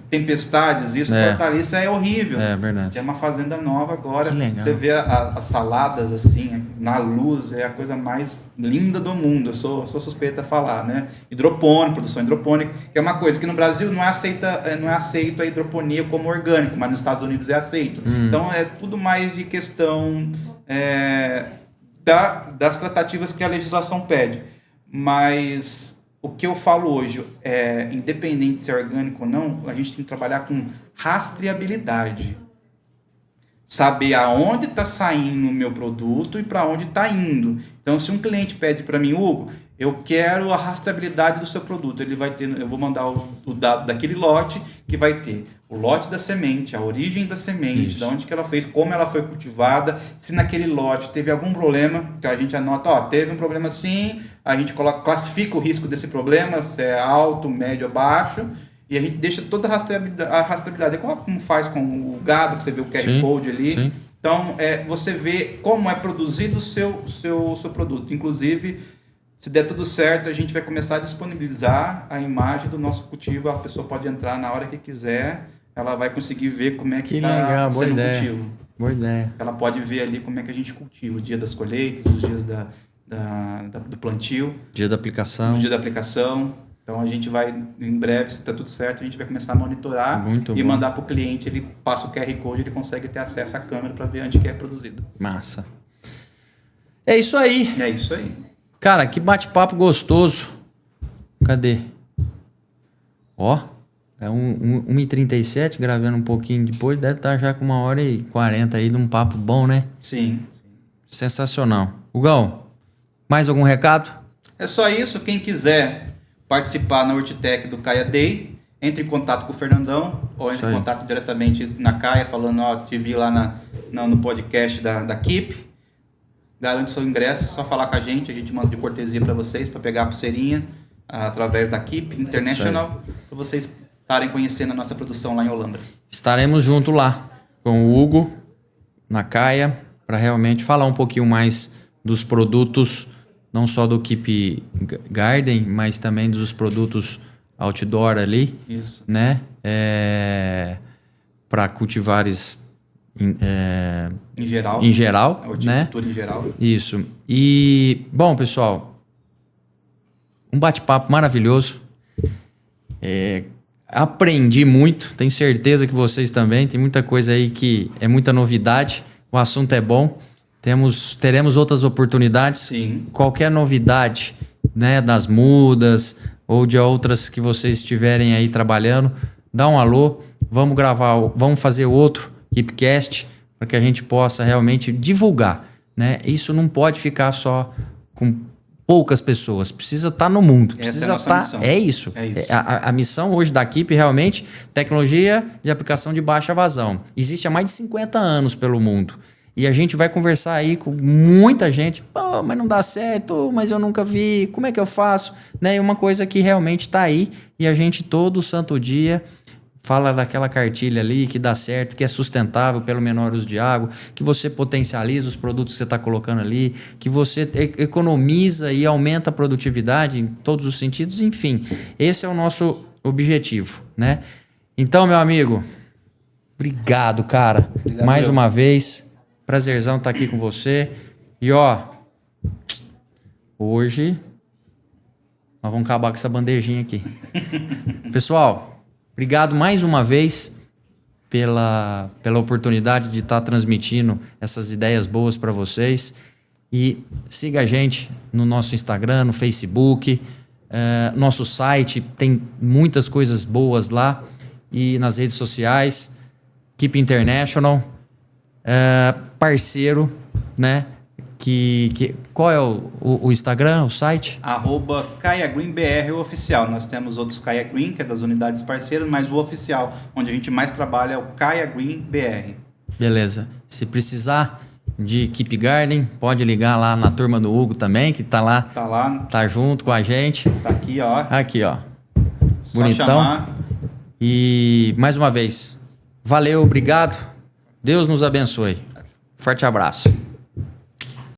tempestades, isso, hortaliça é horrível. É verdade. É uma fazenda nova agora, que legal. Você vê as saladas assim, na luz, é a coisa mais linda do mundo, eu sou suspeita a falar, né? Hidropônico, produção hidropônica, que é uma coisa que no Brasil não é aceito a hidroponia como orgânico, mas nos Estados Unidos é aceito. Então é tudo mais de questão das tratativas que a legislação pede. Mas o que eu falo hoje, independente se é orgânico ou não, a gente tem que trabalhar com rastreabilidade. Saber aonde está saindo o meu produto e para onde está indo. Então, se um cliente pede para mim, Hugo, eu quero a rastreabilidade do seu produto, ele vai ter, eu vou mandar o dado daquele lote que vai ter o lote da semente, a origem da semente, de onde que ela fez, como ela foi cultivada, se naquele lote teve algum problema, que a gente anota, teve um problema sim, a gente classifica o risco desse problema, se é alto, médio ou baixo, e a gente deixa toda a rastreabilidade, como faz com o gado, que você vê o QR Code ali. Sim. Então, você vê como é produzido o seu produto. Inclusive, se der tudo certo, a gente vai começar a disponibilizar a imagem do nosso cultivo. A pessoa pode entrar na hora que quiser, ela vai conseguir ver como é que está sendo o cultivo. Boa ideia. Ela pode ver ali como é que a gente cultiva, o dia das colheitas, os dias do plantio. Dia da aplicação. O dia da aplicação. Então a gente vai, em breve, se está tudo certo, a gente vai começar a monitorar e mandar para o cliente, ele passa o QR Code, ele consegue ter acesso à câmera para ver onde que é produzido. Massa. É isso aí. É isso aí. Cara, que bate-papo gostoso. Cadê? Ó, é 1h37, gravando um pouquinho depois, deve estar já com 1h40 aí de um papo bom, né? Sim. Sensacional. Hugão, mais algum recado? É só isso, quem quiser participar na Hortitec do Caia Day, entre em contato com o Fernandão ou entre em contato diretamente na Caia, falando, te vi lá no podcast da KIP. Garante seu ingresso, só falar com a gente manda de cortesia para vocês, para pegar a pulseirinha através da KIP International, para vocês estarem conhecendo a nossa produção lá em Olambra. Estaremos junto lá com o Hugo, na Caia, para realmente falar um pouquinho mais dos produtos, não só do Keep Garden, mas também dos produtos outdoor ali. Isso. Né? Para cultivares em geral. Em geral, a horticultura, né? Em geral. Isso. E, bom, pessoal, um bate-papo maravilhoso. Aprendi muito, tenho certeza que vocês também. Tem muita coisa aí que é muita novidade. O assunto é bom. Teremos outras oportunidades. Sim. Qualquer novidade, né, das mudas ou de outras que vocês estiverem aí trabalhando, dá um alô. Vamos gravar, vamos fazer outro KeepCast para que a gente possa realmente divulgar, né? Isso não pode ficar só com poucas pessoas. Precisa estar no mundo. Precisa estar. É isso. A missão hoje da Keep realmente tecnologia de aplicação de baixa vazão. Existe há mais de 50 anos pelo mundo. E a gente vai conversar aí com muita gente. Pô, mas não dá certo, mas eu nunca vi. Como é que eu faço? Né? E uma coisa que realmente está aí e a gente todo santo dia fala daquela cartilha ali que dá certo, que é sustentável pelo menor uso de água, que você potencializa os produtos que você está colocando ali, que você economiza e aumenta a produtividade em todos os sentidos. Enfim, esse é o nosso objetivo, né? Então, meu amigo, obrigado, cara. hoje nós vamos acabar com essa bandejinha aqui. Pessoal, obrigado mais uma vez pela oportunidade de estar transmitindo essas ideias boas para vocês. E siga a gente no nosso Instagram, no Facebook, nosso site, tem muitas coisas boas lá. E nas redes sociais, Keep International, parceiro, né? Qual é o Instagram, o site? @KaiaGreenBR, o oficial. Nós temos outros Kaia Green, que é das unidades parceiras, mas o oficial, onde a gente mais trabalha, é o Kaia Green BR. Beleza. Se precisar de Keep Garden, pode ligar lá na turma do Hugo também, que tá lá. Tá lá. Tá junto com a gente. Tá aqui, ó. Aqui, ó. Só Bonitão. chamar. E mais uma vez, valeu, obrigado. Deus nos abençoe. Forte abraço.